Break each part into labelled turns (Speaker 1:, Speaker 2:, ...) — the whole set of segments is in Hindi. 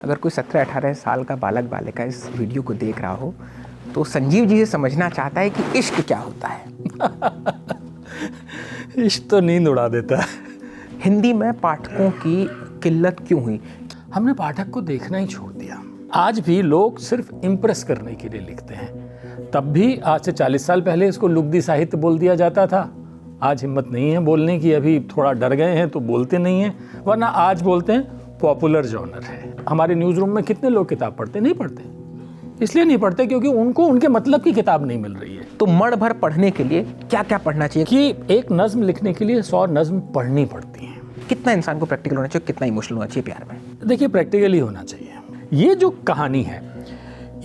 Speaker 1: अगर कोई 17-18 साल का बालक बालिका इस वीडियो को देख रहा हो तो संजीव जी से समझना चाहता है कि इश्क क्या होता है।
Speaker 2: इश्क तो नींद उड़ा देता है।
Speaker 1: हिंदी में पाठकों की किल्लत क्यों हुई?
Speaker 2: हमने पाठक को देखना ही छोड़ दिया। आज भी लोग सिर्फ इम्प्रेस करने के लिए लिखते हैं। तब भी आज से 40 साल पहले इसको लुगदी साहित्य बोल दिया जाता था। आज हिम्मत नहीं है बोलने की, अभी थोड़ा डर गए हैं तो बोलते नहीं हैं, वरना आज बोलते हैं पॉपुलर जॉनर है। हमारे न्यूज़ रूम में कितने लोग किताब पढ़ते? नहीं पढ़ते। इसलिए नहीं पढ़ते क्योंकि उनको उनके मतलब की किताब नहीं मिल रही है।
Speaker 1: तो मण भर पढ़ने के लिए क्या क्या पढ़ना चाहिए?
Speaker 2: कि एक नज्म लिखने के लिए 100 नज्म पढ़नी पड़ती हैं।
Speaker 1: कितना इंसान को प्रैक्टिकल होना चाहिए, कितना इमोशनल होना चाहिए प्यार में?
Speaker 2: देखिए, प्रैक्टिकली होना चाहिए। ये जो कहानी है,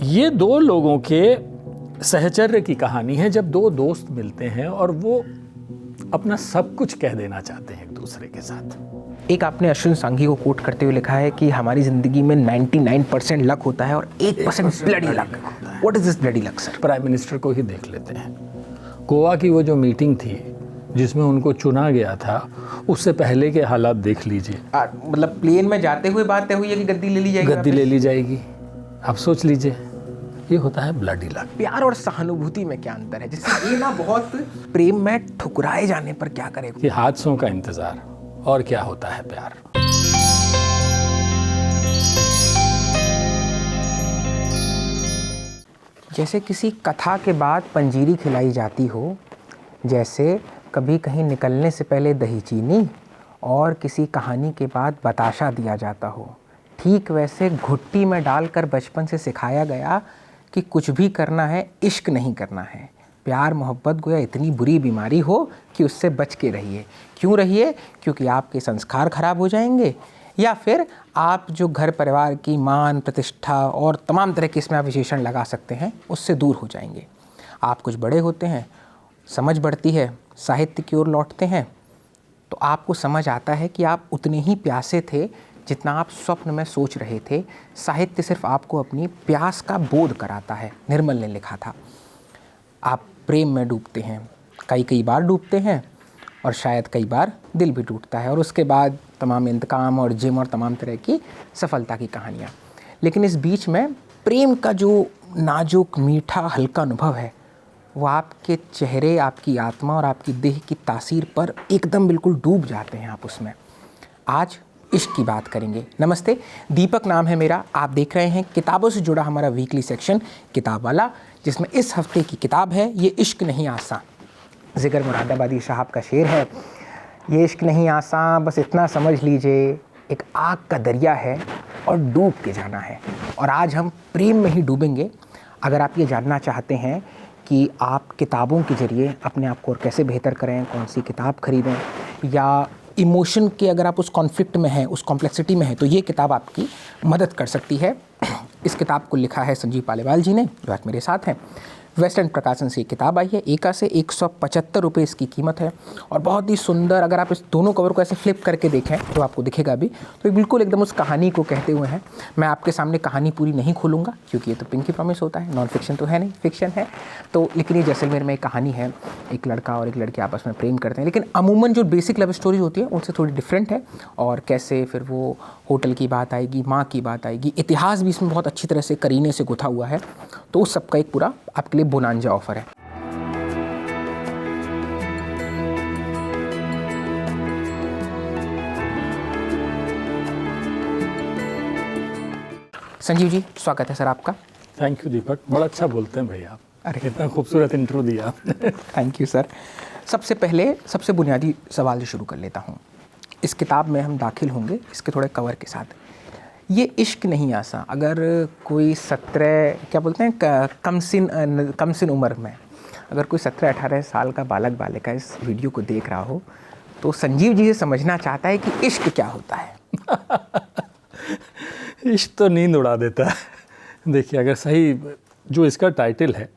Speaker 2: ये दो लोगों के सहचर्य की कहानी है। जब दो दोस्त मिलते हैं और वो अपना सब कुछ कह देना चाहते हैं एक दूसरे के साथ।
Speaker 1: एक आपने अश्विन सांघी को कोट करते हुए लिखा है कि हमारी ज़िंदगी में 99% लक होता है और 1% bloody luck. What is this bloody luck sir?
Speaker 2: Prime minister को ही देख लेते हैं। गोवा की वो जो मीटिंग थी जिसमें उनको चुना गया था, उससे पहले के हालात देख लीजिए।
Speaker 1: मतलब प्लेन में जाते हुए बात तय हुई है कि गद्दी ले ली जाएगी।
Speaker 2: गद्दी ले ली जाएगी। अब सोच लीजिए, ये होता है ब्लडी लक।
Speaker 1: प्यार और सहानुभूति में क्या अंतर है? जिससे ये ना बहुत प्रेम में ठुकराए जाने पर क्या करे?
Speaker 2: कि हादसों का इंतजार, और क्या होता है प्यार।
Speaker 1: जैसे किसी कथा के बाद पंजीरी खिलाई जाती हो, जैसे कभी कहीं निकलने से पहले दही चीनी और किसी कहानी के बाद बताशा दिया जाता हो, ठीक वैसे घुट्टी में डालकर बचपन से सिखाया गया कि कुछ भी करना है, इश्क नहीं करना है। प्यार मोहब्बत गोया इतनी बुरी बीमारी हो कि उससे बच के रहिए। क्यों रहिए? क्योंकि आपके संस्कार खराब हो जाएंगे, या फिर आप जो घर परिवार की मान प्रतिष्ठा और तमाम तरह के इसमें आप विशेषण लगा सकते हैं, उससे दूर हो जाएंगे। आप कुछ बड़े होते हैं, समझ बढ़ती है, साहित्य की ओर लौटते हैं, तो आपको समझ आता है कि आप उतने ही प्यासे थे जितना आप स्वप्न में सोच रहे थे। साहित्य सिर्फ आपको अपनी प्यास का बोध कराता है। निर्मल ने लिखा था, आप प्रेम में डूबते हैं, कई बार डूबते हैं और शायद कई बार दिल भी टूटता है, और उसके बाद तमाम इंतकाम और जिम और तमाम तरह की सफलता की कहानियाँ। लेकिन इस बीच में प्रेम का जो नाजुक मीठा हल्का अनुभव है, वो आपके चेहरे, आपकी आत्मा और आपकी देह की तासीर पर एकदम बिल्कुल डूब जाते हैं आप उसमें। आज इश्क की बात करेंगे। नमस्ते, दीपक नाम है मेरा। आप देख रहे हैं किताबों से जुड़ा हमारा वीकली सेक्शन किताब वाला, जिसमें इस हफ्ते की किताब है ये इश्क नहीं आसान। जिगर मुरादाबादी साहब का शेर है, ये इश्क नहीं आसान, बस इतना समझ लीजिए एक आग का दरिया है और डूब के जाना है। और आज हम प्रेम में ही डूबेंगे। अगर आप ये जानना चाहते हैं कि आप किताबों के ज़रिए अपने आप को और कैसे बेहतर करें, कौन सी किताब खरीदें, या इमोशन के अगर आप उस कॉन्फ्लिक्ट में हैं, उस कॉम्प्लेक्सिटी में हैं, तो ये किताब आपकी मदद कर सकती है। इस किताब को लिखा है संजीव पालीवाल जी ने, जो आज मेरे साथ हैं। वेस्ट एंड प्रकाशन से ये किताब आई है। एका से 175 रुपये इसकी कीमत है और बहुत ही सुंदर। अगर आप इस दोनों कवर को ऐसे फ्लिप करके देखें तो आपको दिखेगा भी, तो बिल्कुल एकदम उस कहानी को कहते हुए हैं। मैं आपके सामने कहानी पूरी नहीं खोलूँगा क्योंकि ये तो पिंकी प्रॉमिस होता है, नॉन फिक्शन तो है नहीं, फिक्शन है। तो लेकिन ये जैसलमेर में एक कहानी है, एक लड़का और एक लड़की आपस में प्रेम करते हैं, लेकिन अमूमन जो बेसिक लव स्टोरी होती है उनसे थोड़ी डिफरेंट है। और कैसे फिर वो होटल की बात आएगी, माँ की बात आएगी, इतिहास भी इसमें बहुत अच्छी तरह से करीने से गुथा हुआ है। तो उस सब का एक पूरा आपके लिए बोनांजा ऑफर है। संजीव जी, स्वागत है सर आपका।
Speaker 2: थैंक यू दीपक, बड़ा अच्छा बोलते हैं भाई आप। अरे कितना खूबसूरत इंट्रो दिया आपने।
Speaker 1: Thank you sir. सबसे पहले सबसे बुनियादी सवाल से शुरू कर लेता हूँ। इस किताब में हम दाखिल होंगे इसके थोड़े कवर के साथ। ये इश्क नहीं आसा, अगर कोई 17 क्या बोलते हैं कम सिन उम्र में अगर कोई 17-18 साल का बालक बालिका इस वीडियो को देख रहा हो तो संजीव जी से समझना चाहता है कि इश्क क्या होता है।
Speaker 2: इश्क तो नींद उड़ा देता है। देखिए, अगर सही जो इसका टाइटल है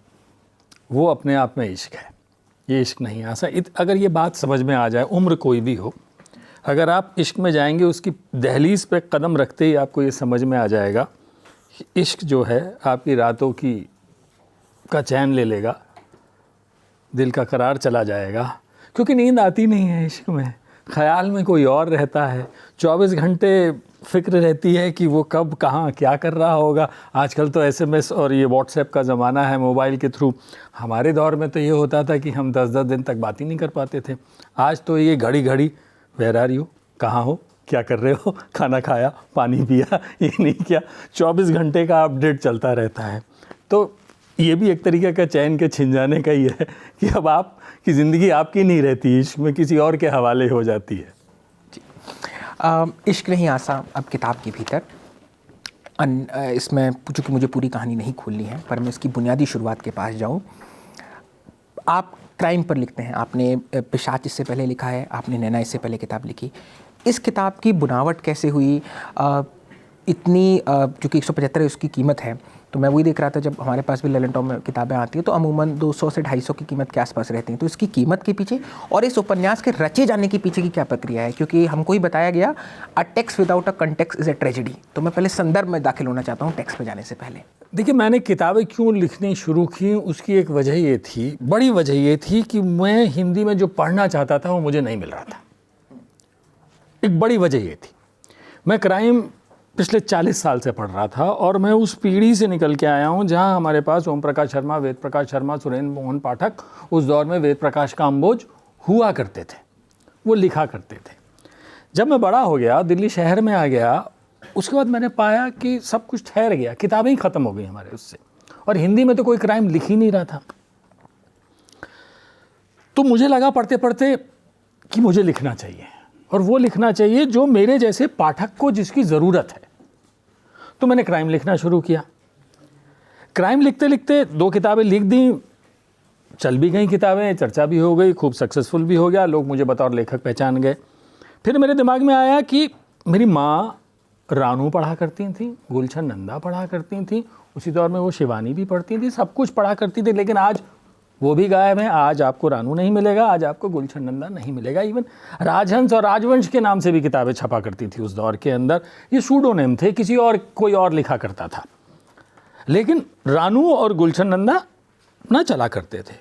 Speaker 2: वो अपने आप में इश्क है। ये इश्क नहीं आसान। अगर ये बात समझ में आ जाए, उम्र कोई भी हो, अगर आप इश्क में जाएंगे, उसकी दहलीज पे कदम रखते ही आपको ये समझ में आ जाएगा कि इश्क जो है आपकी रातों का चैन ले लेगा, दिल का करार चला जाएगा। क्योंकि नींद आती नहीं है इश्क में, ख्याल में कोई और रहता है, 24 घंटे फिक्र रहती है कि वो कब कहाँ क्या कर रहा होगा। आजकल तो SMS और ये व्हाट्सएप का ज़माना है, मोबाइल के थ्रू। हमारे दौर में तो ये होता था कि हम 10-10 दिन तक बात ही नहीं कर पाते थे। आज तो ये घड़ी घड़ी वेयर आर यू, कहाँ हो, क्या कर रहे हो, खाना खाया, पानी पिया, ये नहीं किया, 24 घंटे का अपडेट चलता रहता है। तो ये भी एक तरीके का चैन के छिन जाने का ही है कि अब आपकी ज़िंदगी आपकी नहीं रहती, इश्क में किसी और के हवाले हो जाती है।
Speaker 1: इश्क नहीं आसा अब किताब के भीतर इसमें चूँकि मुझे पूरी कहानी नहीं खोलनी है, पर मैं इसकी बुनियादी शुरुआत के पास जाऊँ। आप क्राइम पर लिखते हैं, आपने पिशाच इससे पहले लिखा है, आपने नैना इससे पहले किताब लिखी। इस किताब की बुनावट कैसे हुई? इतनी चूँकि 175 उसकी कीमत है, तो मैं वही देख रहा था जब हमारे पास भी ललन टॉप में किताबें आती हैं तो अमूमन 200 से 250 की कीमत के आसपास रहती हैं। तो इसकी कीमत के पीछे और इस उपन्यास के रचे जाने के पीछे की क्या प्रक्रिया है? क्योंकि हमको ही बताया गया a text without a context is a tragedy. तो मैं पहले संदर्भ में दाखिल होना चाहता हूँ टेक्स्ट पे जाने से पहले।
Speaker 2: देखिए, मैंने किताबें क्यों लिखनी शुरू की, उसकी एक वजह ये थी, बड़ी वजह ये थी कि मैं हिंदी में जो पढ़ना चाहता था वो मुझे नहीं मिल रहा था। एक बड़ी वजह ये थी, मैं क्राइम पिछले 40 साल से पढ़ रहा था और मैं उस पीढ़ी से निकल के आया हूँ जहाँ हमारे पास ओम प्रकाश शर्मा, वेद प्रकाश शर्मा, सुरेंद्र मोहन पाठक, उस दौर में वेद प्रकाश का अम्बोज हुआ करते थे, वो लिखा करते थे। जब मैं बड़ा हो गया, दिल्ली शहर में आ गया, उसके बाद मैंने पाया कि सब कुछ ठहर गया, किताबें ही ख़त्म हो गई हमारे उससे, और हिंदी में तो कोई क्राइम लिख ही नहीं रहा था। तो मुझे लगा पढ़ते पढ़ते कि मुझे लिखना चाहिए, और वो लिखना चाहिए जो मेरे जैसे पाठक को जिसकी ज़रूरत है। तो मैंने क्राइम लिखना शुरू किया। क्राइम लिखते लिखते 2 किताबें लिख दी, चल भी गई किताबें, चर्चा भी हो गई, खूब सक्सेसफुल भी हो गया, लोग मुझे बतौर लेखक पहचान गए। फिर मेरे दिमाग में आया कि मेरी माँ रानू पढ़ा करती थी, गुलशन नंदा पढ़ा करती थी, उसी दौर में वो शिवानी भी पढ़ती थी, सब कुछ पढ़ा करती थी, लेकिन आज वो भी गायब है। आज आपको रानू नहीं मिलेगा, आज आपको गुलशन नंदा नहीं मिलेगा। इवन राजहंस और राजवंश के नाम से भी किताबें छपा करती थी उस दौर के अंदर। ये सूडोनेम थे, किसी और कोई और लिखा करता था, लेकिन रानू और गुलशन नंदा ना चला करते थे।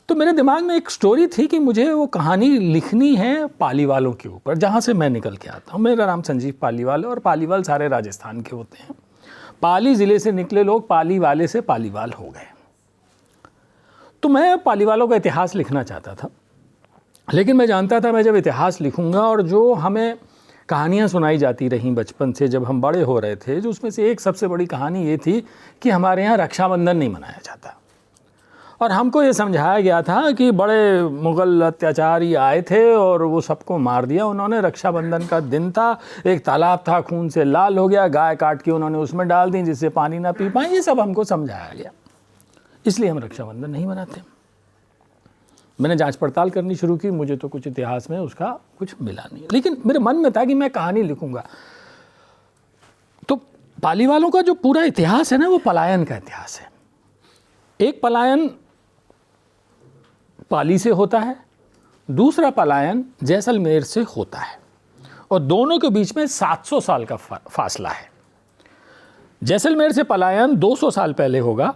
Speaker 2: तो मेरे दिमाग में एक स्टोरी थी कि मुझे वो कहानी लिखनी है पालीवालों के ऊपर, जहाँ से मैं निकल के आता हूँ। मेरा नाम संजीव पालीवाल है और पालीवाल सारे राजस्थान के होते हैं। पाली ज़िले से निकले लोग पालीवाले से पालीवाल हो गए। तो मैं पालीवालों का इतिहास लिखना चाहता था, लेकिन मैं जानता था मैं जब इतिहास लिखूंगा और जो हमें कहानियाँ सुनाई जाती रहीं बचपन से जब हम बड़े हो रहे थे, जो उसमें से एक सबसे बड़ी कहानी ये थी कि हमारे यहाँ रक्षाबंधन नहीं मनाया जाता, और हमको ये समझाया गया था कि बड़े मुग़ल अत्याचारी आए थे और वो सबको मार दिया उन्होंने। रक्षाबंधन का दिन था, एक तालाब था, खून से लाल हो गया, गाय काट के उन्होंने उसमें डाल दी जिससे पानी ना पी पाए। ये सब हमको समझाया गया, इसलिए हम रक्षाबंधन नहीं मनाते। मैंने जांच पड़ताल करनी शुरू की, मुझे तो कुछ इतिहास में उसका कुछ मिला नहीं, लेकिन मेरे मन में था कि मैं कहानी लिखूंगा। तो पालीवालों का जो पूरा इतिहास है ना, वो पलायन का इतिहास है। एक पलायन पाली से होता है, दूसरा पलायन जैसलमेर से होता है, और दोनों के बीच में 700 साल का फासला है। जैसलमेर से पलायन 200 साल पहले होगा,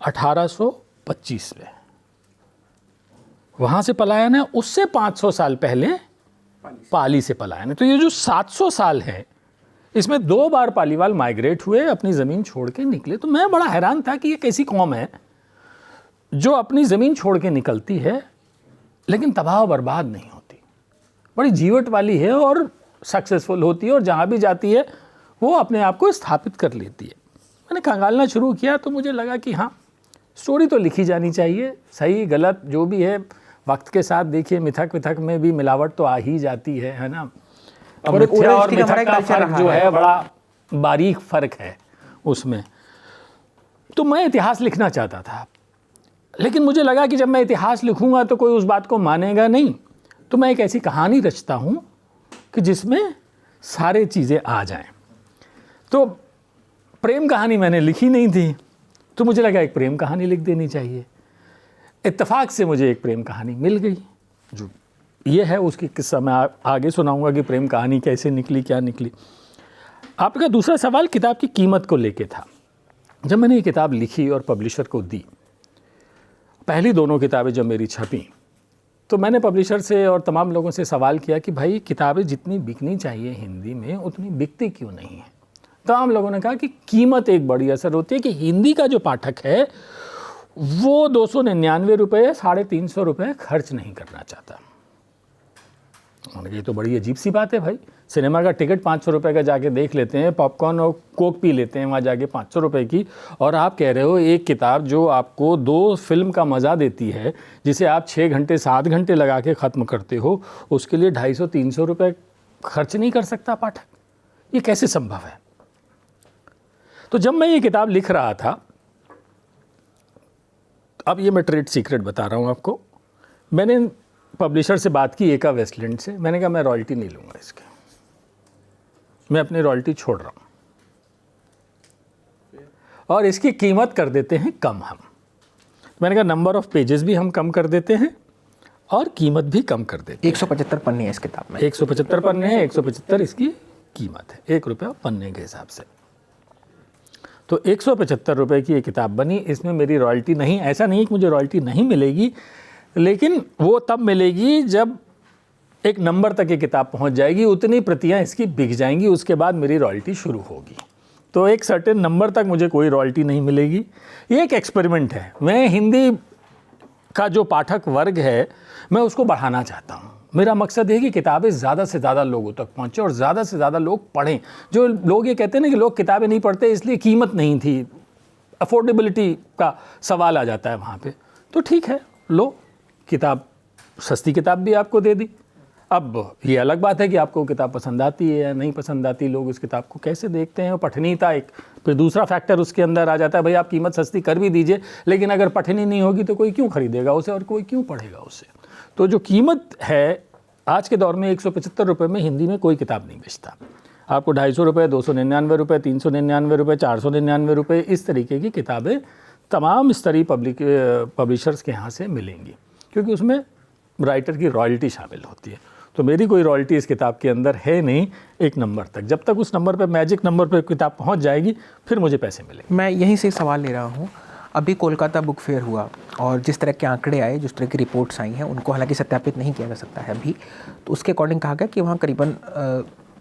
Speaker 2: 1825 में। वहाँ से पलायन है, उससे 500 साल पहले पाली से पलायन है। तो ये जो 700 साल है, इसमें 2 बार पालीवाल माइग्रेट हुए, अपनी ज़मीन छोड़ के निकले। तो मैं बड़ा हैरान था कि ये कैसी कौम है जो अपनी ज़मीन छोड़ के निकलती है लेकिन तबाह बर्बाद नहीं होती, बड़ी जीवट वाली है और सक्सेसफुल होती है, और जहाँ भी जाती है वो अपने आप को स्थापित कर लेती है। मैंने खंगालना शुरू किया तो मुझे लगा कि हाँ, स्टोरी तो लिखी जानी चाहिए, सही गलत जो भी है। वक्त के साथ देखिए मिथक विथक में भी मिलावट तो आ ही जाती है ना। और मिथ्या और मिथक का फर्क जो है बड़ा बारीक फ़र्क है उसमें। तो मैं इतिहास लिखना चाहता था, लेकिन मुझे लगा कि जब मैं इतिहास लिखूंगा तो कोई उस बात को मानेगा नहीं, तो मैं एक ऐसी कहानी रचता हूँ कि जिसमें सारे चीज़ें आ जाएं। तो प्रेम कहानी मैंने लिखी नहीं थी, तो मुझे लगा एक प्रेम कहानी लिख देनी चाहिए। इत्तेफाक से मुझे एक प्रेम कहानी मिल गई, जो ये है उसकी किस्सा मैं आगे सुनाऊंगा कि प्रेम कहानी कैसे निकली, क्या निकली। आपका दूसरा सवाल किताब की कीमत को लेके था। जब मैंने ये किताब लिखी और पब्लिशर को दी, पहली दोनों किताबें जब मेरी छपी तो मैंने पब्लिशर से और तमाम लोगों से सवाल किया कि भाई किताबें जितनी बिकनी चाहिए हिंदी में उतनी बिकती क्यों नहीं है। तमाम लोगों ने कहा कि कीमत एक बड़ी असर होती है कि हिंदी का जो पाठक है वो 299 रुपये 350 रुपये खर्च नहीं करना चाहता। ये तो बड़ी अजीब सी बात है भाई, सिनेमा का टिकट 500 रुपये का जाके देख लेते हैं, पॉपकॉर्न और कोक पी लेते हैं वहाँ जाके 500 रुपये की, और आप कह रहे हो एक किताब जो आपको 2 फिल्म का मज़ा देती है, जिसे आप 6 घंटे 7 घंटे लगा के ख़त्म करते हो, उसके लिए 250-300 रुपये खर्च नहीं कर सकता पाठक? ये कैसे संभव है? तो जब मैं ये किताब लिख रहा था, अब ये मैं ट्रेड सीक्रेट बता रहा हूँ आपको, मैंने पब्लिशर से बात की एका वेस्टलैंड से, मैंने कहा मैं रॉयल्टी नहीं लूँगा इसके, मैं अपनी रॉयल्टी छोड़ रहा हूँ और इसकी कीमत कर देते हैं कम हम। मैंने कहा नंबर ऑफ पेजेस भी हम कम कर देते हैं और कीमत भी कम कर देते हैं।
Speaker 1: 175 पन्ने हैं इस किताब में।
Speaker 2: 175 पन्ने हैं, 175 इसकी कीमत है, 1 रुपया पन्ने के हिसाब से। तो 175 रुपये की ये किताब बनी, इसमें मेरी रॉयल्टी नहीं, ऐसा नहीं कि मुझे रॉयल्टी नहीं मिलेगी, लेकिन वो तब मिलेगी जब एक नंबर तक ये किताब पहुंच जाएगी, उतनी प्रतियां इसकी बिक जाएंगी, उसके बाद मेरी रॉयल्टी शुरू होगी। तो एक सर्टेन नंबर तक मुझे कोई रॉयल्टी नहीं मिलेगी। ये एक एक्सपेरिमेंट है। मैं हिंदी का जो पाठक वर्ग है मैं उसको बढ़ाना चाहता हूँ। मेरा मकसद है कि किताबें ज़्यादा से ज़्यादा लोगों तक पहुँचें और ज़्यादा से ज़्यादा लोग पढ़ें। जो लोग ये कहते हैं ना कि लोग किताबें नहीं पढ़ते इसलिए कीमत नहीं थी, अफोर्डेबिलिटी का सवाल आ जाता है वहाँ पे, तो ठीक है, लो किताब, सस्ती किताब भी आपको दे दी। अब ये अलग बात है कि आपको किताब पसंद आती है या नहीं पसंद आती, लोग उस किताब को कैसे देखते हैं, पठनीयता एक, फिर दूसरा फैक्टर उसके अंदर आ जाता है। भाई आप कीमत सस्ती कर भी दीजिए, लेकिन अगर पठनी नहीं होगी तो कोई क्यों खरीदेगा उसे और कोई क्यों पढ़ेगा उसे। तो जो कीमत है आज के दौर में 175 रुपये में हिंदी में कोई किताब नहीं बेचता। आपको 250 रुपये, 299 रुपये, 399 रुपये, 499 रुपये, इस तरीके की किताबें तमाम स्तरीय पब्लिशर्स के यहाँ से मिलेंगी, क्योंकि उसमें राइटर की रॉयल्टी शामिल होती है। तो मेरी कोई रॉयल्टी इस किताब के अंदर है नहीं एक नंबर तक। जब तक उस नंबर पे, मैजिक नंबर पे किताब पहुंच जाएगी, फिर मुझे पैसे मिलेंगे।
Speaker 1: मैं यहीं से सवाल ले रहा हूँ, अभी कोलकाता बुक फेयर हुआ और जिस तरह के आंकड़े आए, जिस तरह की रिपोर्ट्स आई हैं, उनको हालांकि सत्यापित नहीं किया जा सकता है अभी, तो उसके अकॉर्डिंग कहा गया कि वहाँ करीबन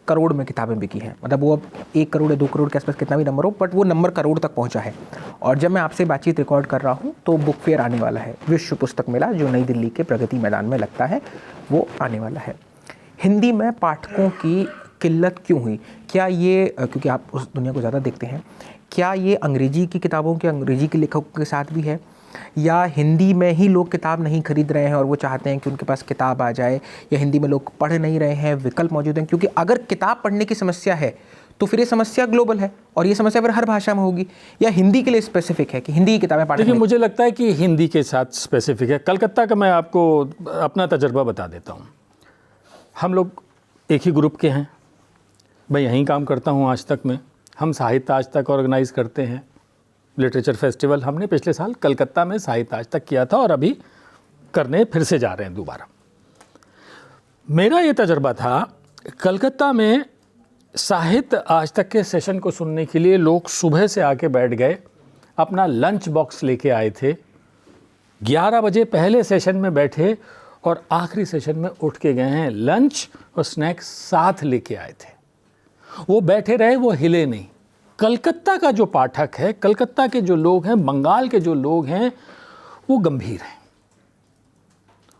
Speaker 1: करोड़ में किताबें बिकी हैं। मतलब वो अब 1 करोड़ या 2 करोड़ के आसपास कितना भी नंबर हो, बट वो नंबर करोड़ तक पहुंचा है। और जब मैं आपसे बातचीत रिकॉर्ड कर रहा हूं तो बुक फेयर आने वाला है, विश्व पुस्तक मेला जो नई दिल्ली के प्रगति मैदान में लगता है, वो आने वाला है। हिंदी में पाठकों की किल्लत क्यों हुई? क्या ये, क्योंकि आप उस दुनिया को ज़्यादा देखते हैं, क्या ये अंग्रेजी की किताबों के, अंग्रेजी के लेखकों के साथ भी है, या हिंदी में ही लोग किताब नहीं खरीद रहे हैं और वो चाहते हैं कि उनके पास किताब आ जाए, या हिंदी में लोग पढ़ नहीं रहे हैं, विकल्प मौजूद हैं? क्योंकि अगर किताब पढ़ने की समस्या है तो फिर ये समस्या ग्लोबल है और ये समस्या फिर हर भाषा में होगी, या हिंदी के लिए स्पेसिफिक है कि हिंदी की किताबें पढ़ने?
Speaker 2: देखिए, मुझे लगता है कि हिंदी के साथ स्पेसिफिक है। कलकत्ता का मैं आपको अपना तजर्बा बता देता हूँ। हम लोग एक ही ग्रुप के हैं, मैं यहीं काम करता हूँ आज तक में। हम साहित्य आज तक ऑर्गेनाइज़ करते हैं, लिटरेचर फेस्टिवल हमने पिछले साल कलकत्ता में साहित्य आज तक किया था और अभी करने फिर से जा रहे हैं दोबारा। मेरा ये तजर्बा था, कलकत्ता में साहित्य आज तक के सेशन को सुनने के लिए लोग सुबह से आके बैठ गए, अपना लंच बॉक्स लेके आए थे, 11 बजे पहले सेशन में बैठे और आखिरी सेशन में उठ के गए हैं। लंच और स्नैक्स साथ लेके आए थे, वो बैठे रहे, वो हिले नहीं। कलकत्ता का जो पाठक है, कलकत्ता के जो लोग हैं, बंगाल के जो लोग हैं, वो गंभीर हैं,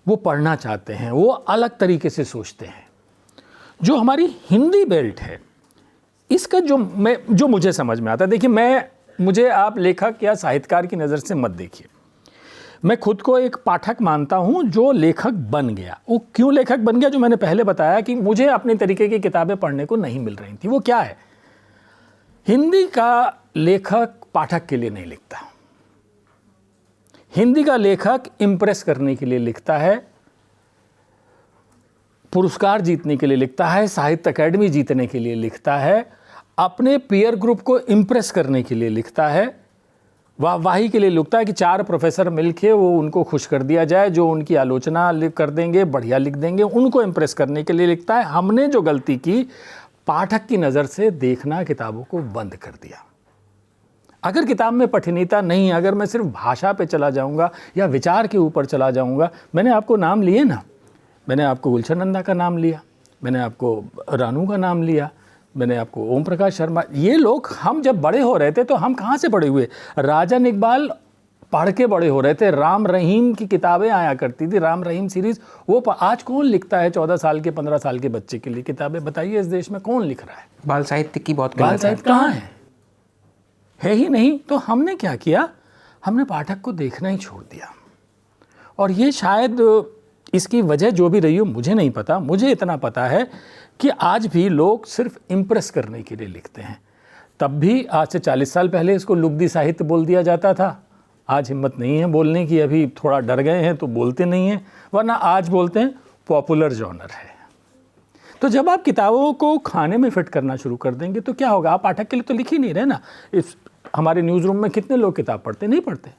Speaker 2: वो पढ़ना चाहते हैं, वो अलग तरीके से सोचते हैं। जो हमारी हिंदी बेल्ट है, इसका जो मुझे समझ में आता है, देखिए मुझे आप लेखक या साहित्यकार की नज़र से मत देखिए। मैं खुद को एक पाठक मानता हूँ जो लेखक बन गया। वो क्यों लेखक बन गया? जो मैंने पहले बताया कि मुझे अपने तरीके की किताबें पढ़ने को नहीं मिल रही थी। वो क्या है? हिंदी का लेखक पाठक के लिए नहीं लिखता। हिंदी का लेखक इम्प्रेस करने के लिए लिखता है, पुरस्कार जीतने के लिए लिखता है, साहित्य अकेडमी जीतने के लिए लिखता है, अपने पीयर ग्रुप को इम्प्रेस करने के लिए लिखता है, वाहवाही के लिए लिखता है कि 4 प्रोफेसर मिलके वो उनको खुश कर दिया जाए, जो उनकी आलोचना कर देंगे, बढ़िया लिख देंगे, उनको इम्प्रेस करने के लिए लिखता है। हमने जो गलती की, पाठक की नज़र से देखना किताबों को बंद कर दिया। अगर किताब में पठनीयता नहीं, अगर मैं सिर्फ भाषा पे चला जाऊंगा या विचार के ऊपर चला जाऊंगा, मैंने आपको नाम लिए ना, मैंने आपको गुलशन नंदा का नाम लिया, मैंने आपको रानू का नाम लिया, मैंने आपको ओम प्रकाश शर्मा, ये लोग हम जब बड़े हो रहे थे तो हम कहाँ से बड़े हुए? राजन इकबाल पढ़ के बड़े हो रहे थे, राम रहीम की किताबें आया करती थी, राम रहीम सीरीज़, वो आज कौन लिखता है 14 साल के 15 साल के बच्चे के लिए किताबें? बताइए इस देश में कौन लिख रहा है?
Speaker 1: बाल साहित्य की बहुत
Speaker 2: बाल साहित्य कहाँ है ही नहीं। तो हमने क्या किया, हमने पाठक को देखना ही छोड़ दिया। और ये शायद इसकी वजह जो भी रही हो मुझे नहीं पता, मुझे इतना पता है कि आज भी लोग सिर्फ इम्प्रेस करने के लिए लिखते हैं। तब भी आज से 40 साल पहले इसको लुगदी साहित्य बोल दिया जाता था, आज हिम्मत नहीं है बोलने की, अभी थोड़ा डर गए हैं तो बोलते नहीं हैं, वरना आज बोलते हैं पॉपुलर जॉनर है। तो जब आप किताबों को खाने में फिट करना शुरू कर देंगे तो क्या होगा? आप पाठक के लिए तो लिख ही नहीं रहे ना। इस हमारे न्यूज़ रूम में कितने लोग किताब पढ़ते? नहीं पढ़ते।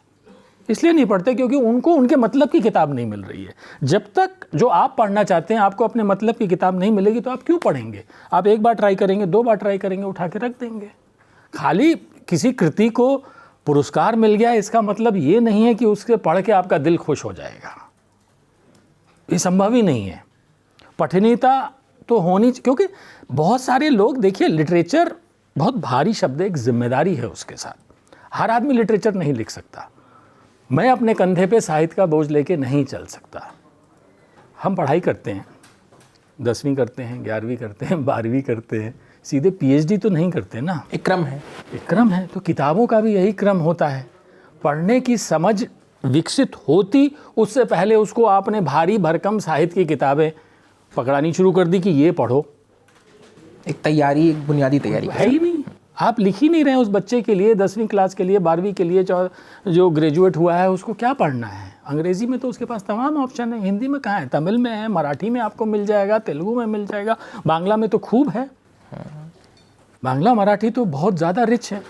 Speaker 2: इसलिए नहीं पढ़ते क्योंकि उनको उनके मतलब की किताब नहीं मिल रही है। जब तक जो आप पढ़ना चाहते हैं आपको अपने मतलब की किताब नहीं मिलेगी तो आप क्यों पढ़ेंगे? आप एक बार ट्राई करेंगे, 2 बार ट्राई करेंगे, उठा के रख देंगे। खाली किसी कृति को पुरस्कार मिल गया इसका मतलब ये नहीं है कि उसके पढ़ के आपका दिल खुश हो जाएगा, ये संभव ही नहीं है। पठनीयता तो होनी, क्योंकि बहुत सारे लोग, देखिए लिटरेचर बहुत भारी शब्द है, एक जिम्मेदारी है उसके साथ। हर आदमी लिटरेचर नहीं लिख सकता। मैं अपने कंधे पे साहित्य का बोझ लेके नहीं चल सकता। हम पढ़ाई करते हैं, 10वीं करते हैं, 11वीं करते हैं, 12वीं करते हैं, सीधे PhD तो नहीं करते ना।
Speaker 1: एक क्रम है,
Speaker 2: एक क्रम है। तो किताबों का भी यही क्रम होता है। पढ़ने की समझ विकसित होती उससे पहले उसको आपने भारी भरकम साहित्य की किताबें पकड़ानी शुरू कर दी कि ये पढ़ो।
Speaker 1: एक तैयारी, एक बुनियादी तैयारी
Speaker 2: है ही नहीं। आप लिख ही नहीं रहे उस बच्चे के लिए, 10वीं क्लास के लिए, 12वीं के लिए, जो ग्रेजुएट हुआ है उसको क्या पढ़ना है? अंग्रेज़ी में तो उसके पास तमाम ऑप्शन है, हिंदी में कहाँ है? तमिल में है, मराठी में आपको मिल जाएगा, तेलुगु में मिल जाएगा, बांग्ला में तो खूब है। बांग्ला मराठी तो बहुत ज़्यादा रिच है।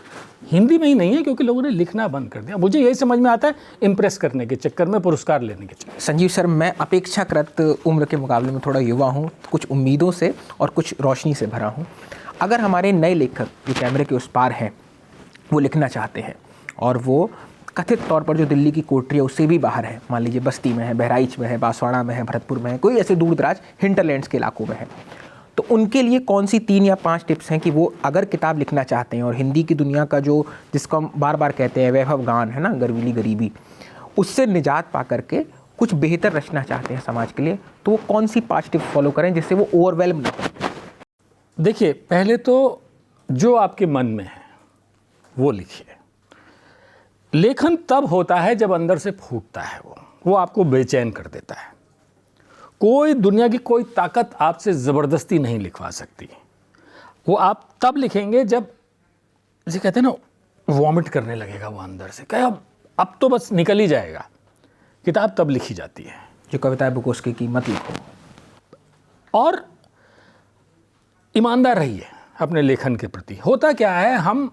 Speaker 2: हिंदी में ही नहीं है क्योंकि लोगों ने लिखना बंद कर दिया। मुझे यही समझ में आता है, इम्प्रेस करने के चक्कर में, पुरस्कार लेने के चक्कर।
Speaker 1: संजीव सर, मैं अपेक्षाकृत उम्र के मुकाबले में थोड़ा युवा हूँ, कुछ उम्मीदों से और कुछ रोशनी से भरा हूँ। अगर हमारे नए लेखक जो कैमरे के उस पार हैं वो लिखना चाहते हैं और वो कथित तौर पर जो दिल्ली की कोठरी है उससे भी बाहर है, मान लीजिए बस्ती में है, बहराइच में है, बांसवाड़ा में है, भरतपुर में है, कोई ऐसे दूर दराज हिंटरलैंड्स के इलाकों में है, तो उनके लिए कौन सी 3 या 5 टिप्स हैं कि वो अगर किताब लिखना चाहते हैं और हिंदी की दुनिया का जो, जिसको हम बार बार कहते हैं वैभव गान है ना, गर्वीली गरीबी, उससे निजात पा करके कुछ बेहतर रचना चाहते हैं समाज के लिए, तो वो कौन सी 5 टिप्स फॉलो करें जिससे वो ओवरवेल्म ना हो?
Speaker 2: देखिए, पहले तो जो आपके मन में है वो लिखिए। लेखन तब होता है जब अंदर से फूटता है, वो आपको बेचैन कर देता है। कोई दुनिया की कोई ताकत आपसे ज़बरदस्ती नहीं लिखवा सकती। वो आप तब लिखेंगे जब, जैसे कहते हैं ना, वॉमिट करने लगेगा वो अंदर से, क्या अब तो बस निकल ही जाएगा। किताब तब लिखी जाती है।
Speaker 1: जो कविता है बुकोस्की की, मत लिखो।
Speaker 2: और ईमानदार रहिए अपने लेखन के प्रति। होता क्या है, हम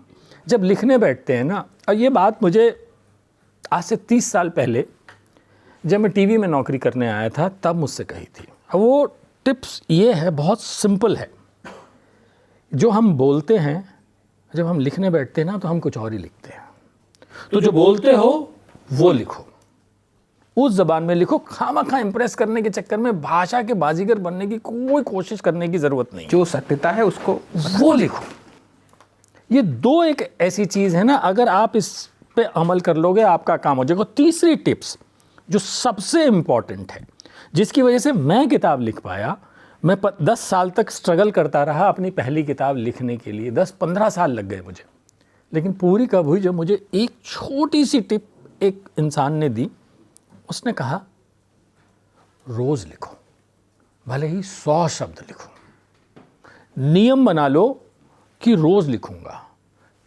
Speaker 2: जब लिखने बैठते हैं ना, और ये बात मुझे आज से 30 साल पहले जब मैं टीवी में नौकरी करने आया था तब मुझसे कही थी। अब वो टिप्स ये है, बहुत सिंपल है। जो हम बोलते हैं, जब हम लिखने बैठते हैं ना तो हम कुछ और ही लिखते हैं। तो जो बोलते हो वो लिखो, उस ज़बान में लिखो। खामखा इम्प्रेस करने के चक्कर में भाषा के बाजीगर बनने की कोई कोशिश करने की ज़रूरत नहीं।
Speaker 1: जो सत्यता है उसको
Speaker 2: वो लिखो। ये 2 एक ऐसी चीज़ है ना, अगर आप इस पे अमल कर लोगे आपका काम हो जाएगा। तीसरी टिप्स जो सबसे इम्पॉर्टेंट है, जिसकी वजह से मैं किताब लिख पाया, मैं 10 साल तक स्ट्रगल करता रहा अपनी पहली किताब लिखने के लिए, 10-15 साल लग गए मुझे, लेकिन पूरी कब हुई जब मुझे एक छोटी सी टिप एक इंसान ने दी। उसने कहा, रोज़ लिखो, भले ही 100 शब्द लिखो, नियम बना लो कि रोज़ लिखूंगा।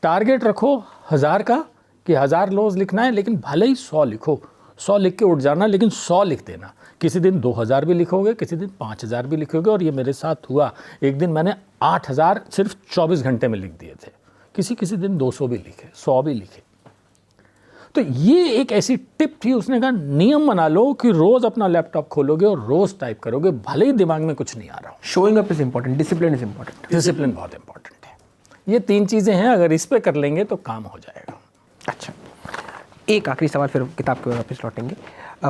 Speaker 2: टारगेट रखो 1000 का कि 1000 रोज़ लिखना है, लेकिन भले ही 100 लिखो। 100 लिख के उठ जाना, लेकिन 100 लिख देना। किसी दिन 2000 भी लिखोगे, किसी दिन 5000 भी लिखोगे। और ये मेरे साथ हुआ। एक दिन मैंने 8000 सिर्फ 24 घंटे में लिख दिए थे। किसी दिन 200 भी लिखे, 100 भी लिखे। तो ये एक ऐसी टिप थी। उसने कहा, नियम बना लो कि रोज़ अपना लैपटॉप खोलोगे और रोज़ टाइप करोगे, भले ही दिमाग में कुछ नहीं आ रहा हो।
Speaker 1: Showing up is important, discipline is important.
Speaker 2: Discipline बहुत इंपॉर्टेंट है। ये 3 चीज़ें हैं, अगर इस पे कर लेंगे तो काम हो जाएगा।
Speaker 1: अच्छा, एक आखिरी सवाल फिर किताब के वापस लौटेंगे।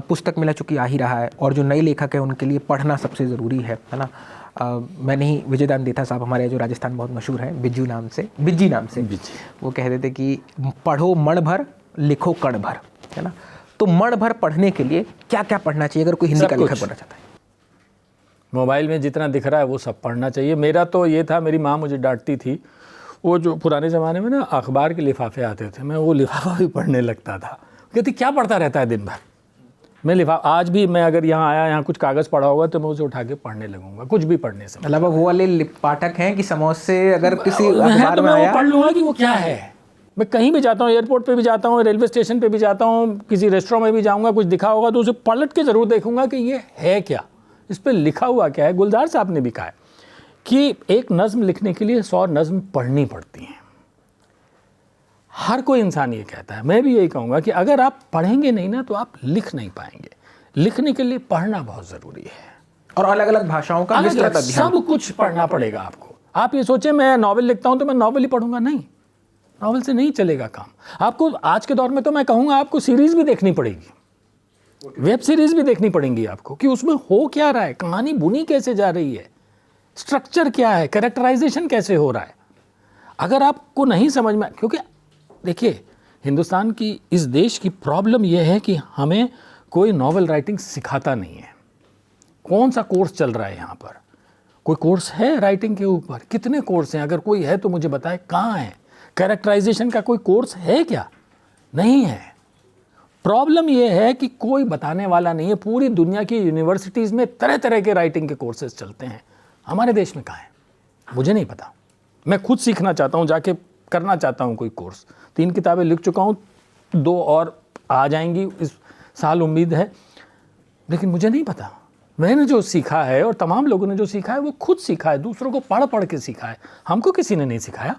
Speaker 1: पुस्तक मिला चूँकि आ ही रहा है और जो नए लेखक है उनके लिए पढ़ना सबसे ज़रूरी है ना। मैंने ही विजयदान देथा साहब हमारे जो राजस्थान बहुत मशहूर हैं बिज्जी नाम से वो कहते थे कि पढ़ो मण भर लिखो कण भर, है ना। तो मण भर पढ़ने के लिए क्या क्या पढ़ना चाहिए अगर कोई हिंदी का लेखक बनना चाहता है?
Speaker 2: मोबाइल में जितना दिख रहा है वो सब पढ़ना चाहिए। मेरा तो ये था, मेरी माँ मुझे डांटती थी, वो जो पुराने ज़माने में ना अखबार के लिफाफे आते थे, मैं वो लिफाफा भी पढ़ने लगता था। कहती क्या पढ़ता रहता है दिन भर। मैं लिफाफा आज भी मैं अगर यहाँ आया, यहाँ कुछ कागज़ पढ़ा होगा तो मैं उसे उठा के पढ़ने लगूंगा, कुछ भी पढ़ने से।
Speaker 1: मतलब वो वाले पाठक हैं कि समोसे अगर किसी अखबार में आया
Speaker 2: पढ़ लूँगा कि वो क्या है। मैं कहीं भी जाता हूँ, एयरपोर्ट पे भी जाता हूँ, रेलवे स्टेशन पे भी जाता हूँ, किसी रेस्टोरेंट में भी जाऊँगा, कुछ दिखा होगा तो उसे पलट के ज़रूर देखूँगा कि ये है क्या, इस पर लिखा हुआ क्या है। गुलजार साहब ने भी कहा है कि एक नज़्म लिखने के लिए 100 नज़्म पढ़नी पड़ती हैं। हर कोई इंसान ये कहता है, मैं भी यही कहूँगा कि अगर आप पढ़ेंगे नहीं ना तो आप लिख नहीं पाएंगे। लिखने के लिए पढ़ना बहुत ज़रूरी है
Speaker 1: और अलग अलग भाषाओं का विस्तृत अध्ययन,
Speaker 2: सब कुछ पढ़ना पड़ेगा आपको। आप ये सोचें मैं नॉवेल लिखता हूँ तो मैं नॉवेल ही पढ़ूंगा, नहीं, नॉवेल से नहीं चलेगा काम। आपको आज के दौर में तो मैं कहूँगा आपको सीरीज़ भी देखनी पड़ेगी, वेब सीरीज़ भी देखनी पड़ेंगी आपको कि उसमें हो क्या रहा है, कहानी बुनी कैसे जा रही है, स्ट्रक्चर क्या है, कैरेक्टराइजेशन कैसे हो रहा है। अगर आपको नहीं समझ में, क्योंकि देखिए हिंदुस्तान की, इस देश की प्रॉब्लम यह है कि हमें कोई नॉवेल राइटिंग सिखाता नहीं है। कौन सा कोर्स चल रहा है यहाँ पर? कोई कोर्स है राइटिंग के ऊपर? कितने कोर्स हैं? अगर कोई है तो मुझे बताए कहाँ है। कैरेक्टराइजेशन का कोई कोर्स है क्या? नहीं है। प्रॉब्लम यह है कि कोई बताने वाला नहीं है। पूरी दुनिया की यूनिवर्सिटीज़ में तरह तरह के राइटिंग के कोर्सेज चलते हैं, हमारे देश में कहाँ है मुझे नहीं पता। मैं खुद सीखना चाहता हूँ, जाके करना चाहता हूँ कोई कोर्स। 3 किताबें लिख चुका हूँ, 2 और आ जाएंगी इस साल उम्मीद है, लेकिन मुझे नहीं पता। मैंने जो सीखा है और तमाम लोगों ने जो सीखा है वो खुद सीखा है, दूसरों को पढ़ पढ़ के सीखा है, हमको किसी ने नहीं सिखाया।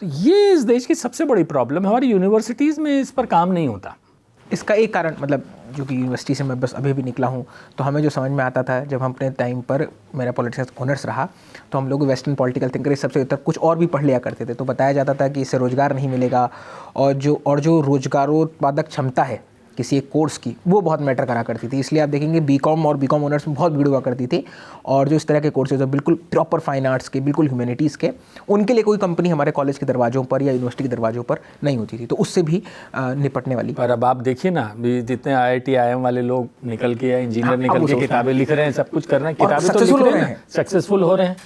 Speaker 2: तो ये इस देश की सबसे बड़ी प्रॉब्लम है, हमारी यूनिवर्सिटीज़ में इस पर काम नहीं होता।
Speaker 1: इसका एक कारण, मतलब जो कि यूनिवर्सिटी से मैं बस अभी भी निकला हूँ, तो हमें जो समझ में आता था जब हम अपने टाइम पर, मेरा पॉलिटिक्स ऑनर्स रहा, तो हम लोग वेस्टर्न पॉलिटिकल थिंकर सबसे तक कुछ और भी पढ़ लिया करते थे। तो बताया जाता था कि इससे रोज़गार नहीं मिलेगा और जो रोजगारोत्पादक क्षमता है किसी एक कोर्स की, वो बहुत मैटर करा करती थी। इसलिए आप देखेंगे बीकॉम और बीकॉम ऑनर्स में बहुत भीड़ हुआ करती थी, और जो इस तरह के कोर्सेज हैं बिल्कुल प्रॉपर फाइन आर्ट्स के, बिल्कुल ह्यूमैनिटीज़ के, उनके लिए कोई कंपनी हमारे कॉलेज के दरवाज़ों पर या यूनिवर्सिटी के दरवाज़ों पर नहीं होती थी। तो उससे भी निपटने वाली।
Speaker 2: पर अब आप देखिए ना, जितने IIT IIM वाले लोग निकल के या इंजीनियर निकल के किताबें लिख रहे हैं, सब कुछ कर रहे हैं, किताबें तो लिख रहे हैं, सक्सेसफुल हो रहे हैं,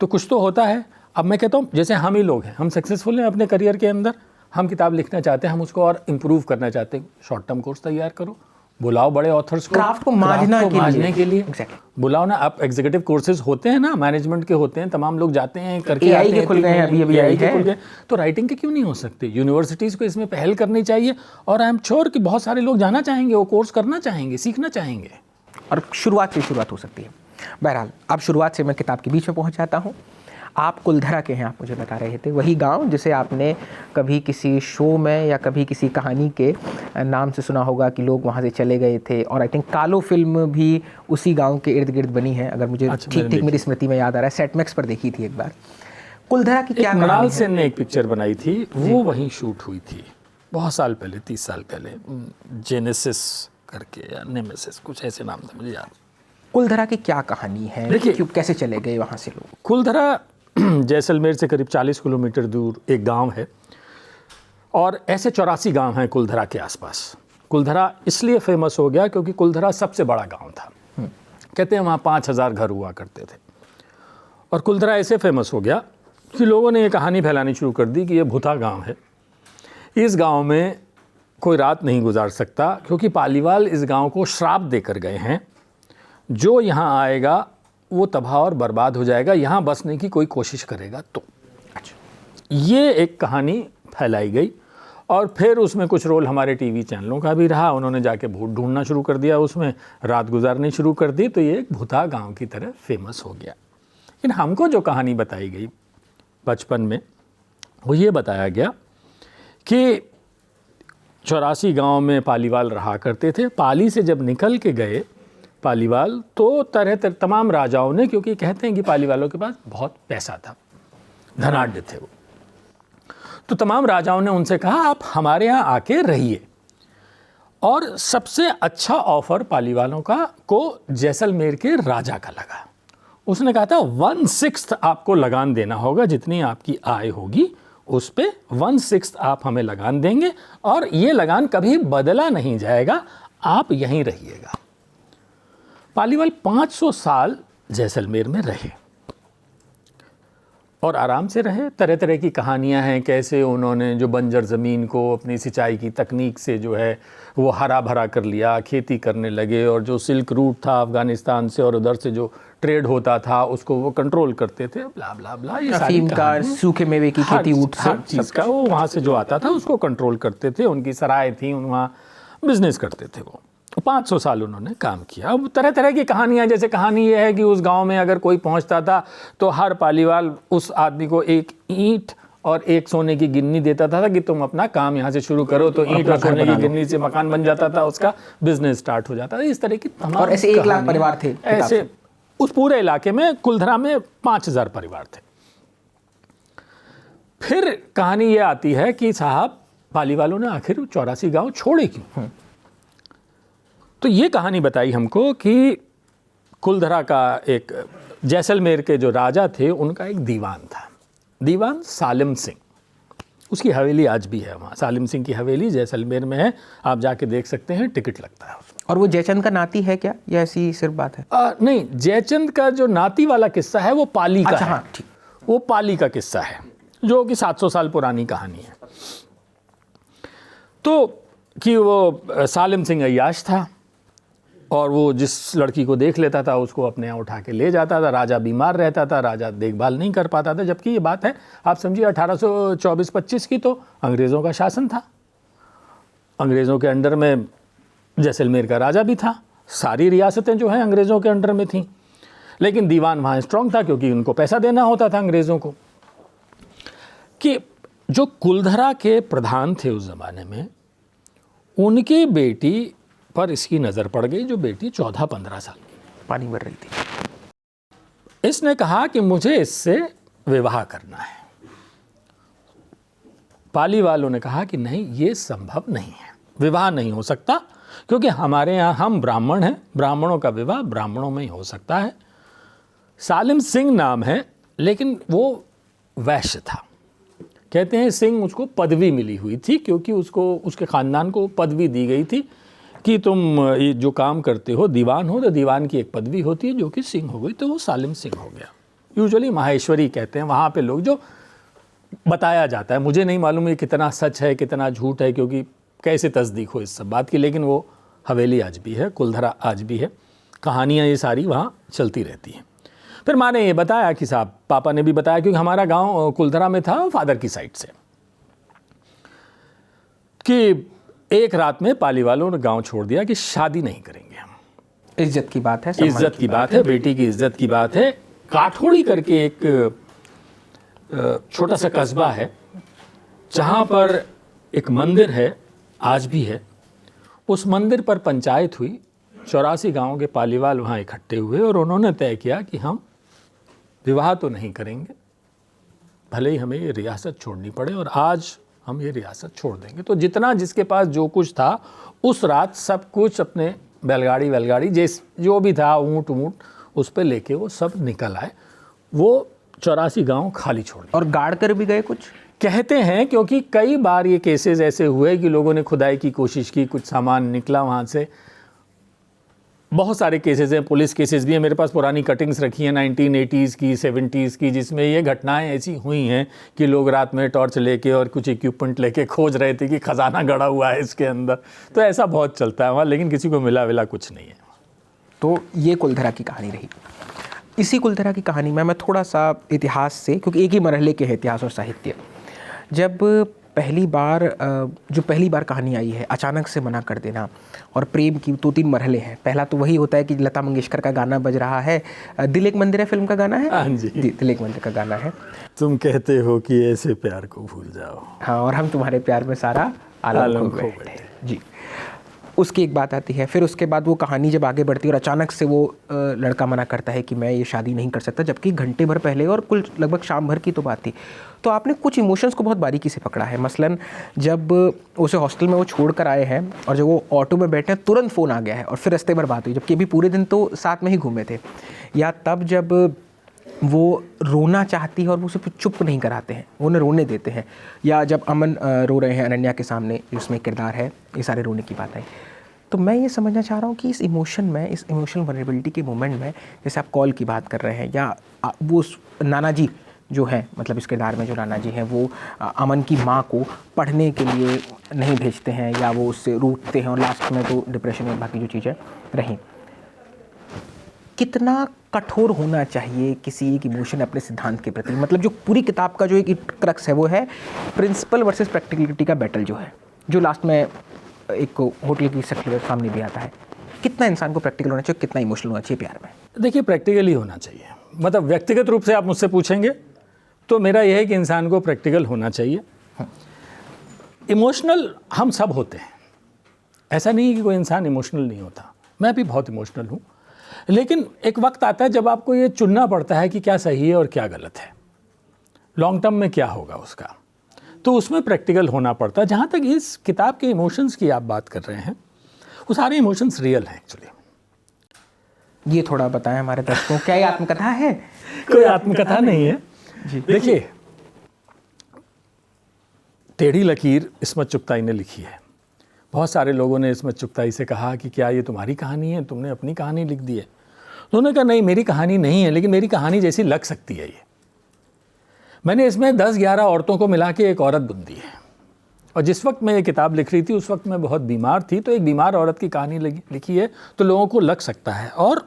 Speaker 2: तो कुछ तो होता है। अब मैं कहता हूँ जैसे हम ही लोग हैं, हम सक्सेसफुल हैं अपने करियर के अंदर, हम किताब लिखना चाहते हैं, हम उसको और इम्प्रूव करना चाहते हैं, शॉर्ट टर्म कोर्स तैयार करो, बुलाओ बड़े ऑथर्स को,
Speaker 1: क्राफ्ट को मांझने के लिए
Speaker 2: बुलाओ ना। आप एग्जीक्यूटिव कोर्सेज होते हैं ना, मैनेजमेंट के होते हैं, तमाम लोग जाते हैं, करके
Speaker 1: आते हैं, खुल गए हैं अभी AI के खुल गए,
Speaker 2: तो राइटिंग के क्यों नहीं हो सकते? यूनिवर्सिटीज़ को इसमें पहल करनी चाहिए, और आई एम श्योर कि बहुत सारे लोग जाना चाहेंगे, वो कोर्स करना चाहेंगे, सीखना चाहेंगे,
Speaker 1: और शुरुआत हो सकती है। बहरहाल अब शुरुआत से मैं किताब के बीच में पहुँच जाता हूँ। आप कुलधरा के हैं, आप मुझे बता रहे थे, वही गांव जिसे आपने कभी किसी शो में या कभी किसी कहानी के नाम से सुना होगा कि लोग वहां से चले गए थे, और आई थिंक कालो फिल्म भी उसी गांव के इर्द गिर्द बनी है, अगर मुझे ठीक मेरी स्मृति में याद आ रहा है। सेटमैक्स पर देखी थी एक बार। कुलधरा की क्या
Speaker 2: कहानी है? सेन ने एक पिक्चर बनाई थी, वो वहीं शूट हुई थी बहुत साल पहले, 30 साल पहले, जेनेसिस करके या नेमेसिस, कुछ ऐसे नाम था, मुझे याद।
Speaker 1: कुलधरा की क्या कहानी है? देखिए कैसे चले गए वहाँ से लोग?
Speaker 2: कुलधरा जैसलमेर से करीब 40 किलोमीटर दूर एक गांव है, और ऐसे 84 गांव हैं कुलधरा के आसपास। कुलधरा इसलिए फेमस हो गया क्योंकि कुलधरा सबसे बड़ा गांव था। कहते हैं वहाँ 5000 घर हुआ करते थे, और कुलधरा ऐसे फेमस हो गया कि लोगों ने ये कहानी फैलानी शुरू कर दी कि ये भूता गांव है, इस गांव में कोई रात नहीं गुजार सकता, क्योंकि पालीवाल इस गांव को श्राप देकर गए हैं, जो यहाँ आएगा वो तबाह और बर्बाद हो जाएगा, यहाँ बसने की कोई कोशिश करेगा तो। ये एक कहानी फैलाई गई, और फिर उसमें कुछ रोल हमारे टीवी चैनलों का भी रहा, उन्होंने जाके भूत ढूंढना शुरू कर दिया, उसमें रात गुजारनी शुरू कर दी, तो ये एक भूता गांव की तरह फेमस हो गया। लेकिन हमको जो कहानी बताई गई बचपन में, वो ये बताया गया कि 84 गांव में पालीवाल रहा करते थे। पाली से जब निकल के गए पालीवाल, तो तरह तमाम राजाओं ने, क्योंकि कहते हैं कि पालीवालों के पास बहुत पैसा था, धनाढ्य थे वो, तो तमाम राजाओं ने उनसे कहा आप हमारे यहाँ आके रहिए। और सबसे अच्छा ऑफर पालीवालों का को जैसलमेर के राजा का लगा। उसने कहा था 1/6 आपको लगान देना होगा, जितनी आपकी आय होगी उस पे 1/6 आप हमें लगान देंगे और ये लगान कभी बदला नहीं जाएगा, आप यहीं रहिएगा। पालीवाल 500 साल जैसलमेर में रहे और आराम से रहे। तरह तरह की कहानियां हैं कैसे उन्होंने जो बंजर ज़मीन को अपनी सिंचाई की तकनीक से जो है वो हरा भरा कर लिया, खेती करने लगे, और जो सिल्क रूट था अफ़गानिस्तान से और उधर से जो ट्रेड होता था उसको वो कंट्रोल करते थे, ब्ला ब्ला ब्ला। ये सारी
Speaker 1: का, सूखे मेवे की खेती, ऊँट से,
Speaker 2: हर चीज़ का वो वहाँ से जो आता था उसको कंट्रोल करते थे। उनकी सराय थी, वहाँ बिजनेस करते थे वो। 500 साल उन्होंने काम किया। अब तरह तरह की कहानियाँ, जैसे कहानी ये है कि उस गांव में अगर कोई पहुंचता था तो हर पालीवाल उस आदमी को एक ईंट और एक सोने की गिन्नी देता था कि तुम अपना काम यहाँ से शुरू करो। तो ईंट और सोने की गिन्नी से मकान बन जाता था, उसका बिजनेस स्टार्ट हो जाता था। इस तरह की तमाम,
Speaker 1: और ऐसे 1 लाख परिवार थे
Speaker 2: ऐसे उस पूरे इलाके में। कुलधरा में 5000 परिवार थे। फिर कहानी ये आती है कि साहब पालीवालों ने आखिर 84 गाँव छोड़े क्यों। तो ये कहानी बताई हमको कि कुलधरा का एक, जैसलमेर के जो राजा थे उनका एक दीवान था, दीवान सालिम सिंह। उसकी हवेली आज भी है वहाँ। सालिम सिंह की हवेली जैसलमेर में है, आप जाके देख सकते हैं, टिकट लगता है उसमें।
Speaker 1: और वो जयचंद का नाती है क्या, या ऐसी सिर्फ बात है?
Speaker 2: नहीं, जयचंद का जो नाती वाला किस्सा है वो पाली का है।
Speaker 1: हाँ, ठीक।
Speaker 2: वो पाली का किस्सा है जो कि 700 साल पुरानी कहानी है। तो कि वो सालिम सिंह अय्याश था और वो जिस लड़की को देख लेता था उसको अपने यहाँ उठा के ले जाता था। राजा बीमार रहता था, राजा देखभाल नहीं कर पाता था। जबकि ये बात है, आप समझिए 1824-25 की, तो अंग्रेज़ों का शासन था। अंग्रेज़ों के अंडर में जैसलमेर का राजा भी था। सारी रियासतें जो हैं अंग्रेज़ों के अंडर में थीं, लेकिन दीवान वहाँ स्ट्रांग था क्योंकि उनको पैसा देना होता था अंग्रेज़ों को। कि जो कुलधरा के प्रधान थे उस ज़माने में, उनकी बेटी पर इसकी नज़र पड़ गई, जो बेटी 14-15 साल की
Speaker 1: पानी भर रही थी।
Speaker 2: इसने कहा कि मुझे इससे विवाह करना है। पाली वालों ने कहा कि नहीं, ये संभव नहीं है, विवाह नहीं हो सकता, क्योंकि हमारे यहाँ हम ब्राह्मण हैं, ब्राह्मणों का विवाह ब्राह्मणों में ही हो सकता है। सालिम सिंह नाम है, लेकिन वो वैश्य था। कहते हैं सिंह उसको पदवी मिली हुई थी, क्योंकि उसको, उसके ख़ानदान को पदवी दी गई थी कि तुम ये जो काम करते हो, दीवान हो, तो दीवान की एक पदवी होती है जो कि सिंह हो गई, तो वो सालिम सिंह हो गया। यूजुअली माहेश्वरी कहते हैं वहाँ पे लोग, जो बताया जाता है। मुझे नहीं मालूम ये कितना सच है कितना झूठ है, क्योंकि कैसे तस्दीक हो इस सब बात की, लेकिन वो हवेली आज भी है, कुलधरा आज भी है, कहानियाँ ये सारी वहाँ चलती रहती हैं। फिर माँ ने ये बताया कि साहब, पापा ने भी बताया, क्योंकि हमारा गाँव कुलधरा में था फादर की साइड से, कि एक रात में पाली वालों ने गांव छोड़ दिया कि शादी नहीं करेंगे हम।
Speaker 1: इज्जत की बात है,
Speaker 2: इज्जत की बात है, बेटी की इज्जत की बात है। काठोड़ी करके एक छोटा सा कस्बा है जहां पर एक मंदिर है, आज भी है। उस मंदिर पर पंचायत हुई, 84 गांव के पालीवाल वहां इकट्ठे हुए और उन्होंने तय किया कि हम विवाह तो नहीं करेंगे, भले ही हमें ये रियासत छोड़नी पड़े, और आज हम ये रियासत छोड़ देंगे। तो जितना जिसके पास जो कुछ था उस रात सब कुछ अपने बैलगाड़ी जो भी था, ऊँट उस पर लेके वो सब निकल आए। वो 84 गांव खाली छोड़ दिए।
Speaker 1: और गाड़ कर भी गए कुछ, कहते
Speaker 2: हैं, क्योंकि कई बार ये केसेस ऐसे हुए कि लोगों ने खुदाई की कोशिश की, कुछ सामान निकला वहाँ से। बहुत सारे केसेस हैं, पुलिस केसेस भी हैं। मेरे पास पुरानी कटिंग्स रखी हैं 1980s की, 70s की, जिसमें ये घटनाएं ऐसी हुई हैं कि लोग रात में टॉर्च लेके और कुछ इक्विपमेंट लेके खोज रहे थे कि खजाना गड़ा हुआ है इसके अंदर। तो ऐसा बहुत चलता है वहाँ, लेकिन किसी को मिला कुछ नहीं है।
Speaker 1: तो ये कुलधरा की कहानी रही। इसी कुलधरा की कहानी में मैं थोड़ा सा इतिहास से, क्योंकि एक ही मरहले के है इतिहास और साहित्य, जब पहली बार कहानी आई है, अचानक से मना कर देना, और प्रेम की 2-3 मरहले हैं। पहला तो वही होता है कि लता मंगेशकर का गाना बज रहा है, दिल एक मंदिर है फिल्म का गाना है।
Speaker 2: हाँ जी,
Speaker 1: दिल एक मंदिर का गाना है।
Speaker 2: तुम कहते हो कि ऐसे प्यार को भूल जाओ,
Speaker 1: हाँ, और हम तुम्हारे प्यार में सारा आलम खो बैठे। जी, उसकी एक बात आती है। फिर उसके बाद वो कहानी जब आगे बढ़ती है और अचानक से वो लड़का मना करता है कि मैं ये शादी नहीं कर सकता, जबकि घंटे भर पहले और कुल लगभग शाम भर की तो बात थी। तो आपने कुछ इमोशंस को बहुत बारीकी से पकड़ा है। मसलन जब उसे हॉस्टल में वो छोड़ कर आए हैं और जब वो ऑटो में बैठे हैं तुरंत फ़ोन आ गया है और फिर रास्ते भर बात हुई, जबकि अभी पूरे दिन तो साथ में ही घूमे थे। या तब जब वो रोना चाहती है और वो उसे चुप नहीं कराते हैं, वो उन्हें रोने देते हैं। या जब अमन रो रहे हैं अनन्या के सामने, जिसमें किरदार है, ये सारे रोने की बात आई। तो मैं ये समझना चाह रहा हूँ कि इस इमोशन में, इस इमोशनल वल्नरेबिलिटी के मोमेंट में, जैसे आप कॉल की बात कर रहे हैं या वो नाना जी जो है, मतलब इस किरदार में जो नाना जी हैं वो अमन की माँ को पढ़ने के लिए नहीं भेजते हैं या वो उससे रूठते हैं और लास्ट में तो डिप्रेशन में बाकी जो चीज़ें रहीं। कितना कठोर होना चाहिए किसी एक इमोशन अपने सिद्धांत के प्रति? मतलब जो पूरी किताब का जो एक क्रक्स है वो है प्रिंसिपल वर्सेस प्रैक्टिकलिटी का बैटल जो है, जो लास्ट में एक होटल की शक्ल सामने भी आता है। कितना इंसान को प्रैक्टिकल होना चाहिए, कितना इमोशनल होना चाहिए प्यार में?
Speaker 2: देखिए, प्रैक्टिकली होना चाहिए। मतलब व्यक्तिगत रूप से आप मुझसे पूछेंगे तो मेरा यह है कि इंसान को प्रैक्टिकल होना चाहिए। इमोशनल हम सब होते हैं, ऐसा नहीं है कि कोई इंसान इमोशनल नहीं होता। मैं भी बहुत इमोशनल हूँ, लेकिन एक वक्त आता है जब आपको ये चुनना पड़ता है कि क्या सही है और क्या गलत है, लॉन्ग टर्म में क्या होगा उसका, तो उसमें प्रैक्टिकल होना पड़ता है। जहाँ तक इस किताब के इमोशंस की आप बात कर रहे हैं, वो सारे इमोशंस रियल हैं एक्चुअली।
Speaker 1: ये थोड़ा बताएं हमारे दर्शकों, क्या ये आत्मकथा है?
Speaker 2: कोई आत्मकथा नहीं है जी। देखिए, टेढ़ी लकीर इस्मत चुगताई ने लिखी है। बहुत सारे लोगों ने इस्मत चुगताई से कहा कि क्या ये तुम्हारी कहानी है, तुमने अपनी कहानी लिख दी है। उन्होंने कहा नहीं, मेरी कहानी नहीं है, लेकिन मेरी कहानी जैसी लग सकती है ये। मैंने इसमें 10-11 औरतों को मिला के एक औरत बुन दी है। और जिस वक्त मैं ये किताब लिख रही थी उस वक्त मैं बहुत बीमार थी, तो एक बीमार औरत की कहानी लिखी है तो लोगों को लग सकता है। और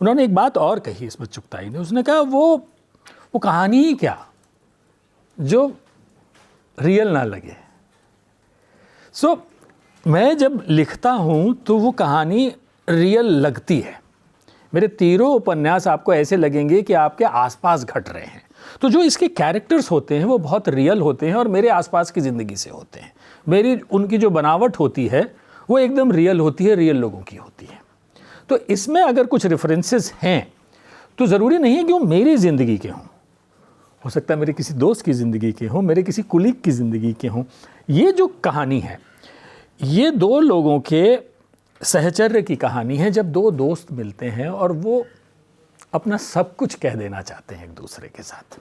Speaker 2: उन्होंने एक बात और कही इस्मत चुगताई ने, उसने कहा वो कहानी ही क्या जो रियल ना लगे। सो मैं जब लिखता हूँ तो वो कहानी रियल लगती है। मेरे तीनों उपन्यास आपको ऐसे लगेंगे कि आपके आसपास घट रहे हैं। तो जो इसके कैरेक्टर्स होते हैं वो बहुत रियल होते हैं और मेरे आसपास की ज़िंदगी से होते हैं। मेरी उनकी जो बनावट होती है वो एकदम रियल होती है, रियल लोगों की होती है। तो इसमें अगर कुछ रेफरेंसेस हैं तो ज़रूरी नहीं है कि वो मेरी ज़िंदगी के हों, हो सकता है मेरे किसी दोस्त की ज़िंदगी के हों, मेरे किसी कुलीग की ज़िंदगी के हों। ये जो कहानी है ये दो लोगों के सहचर्य की कहानी है, जब दो दोस्त मिलते हैं और वो अपना सब कुछ कह देना चाहते हैं एक दूसरे के साथ।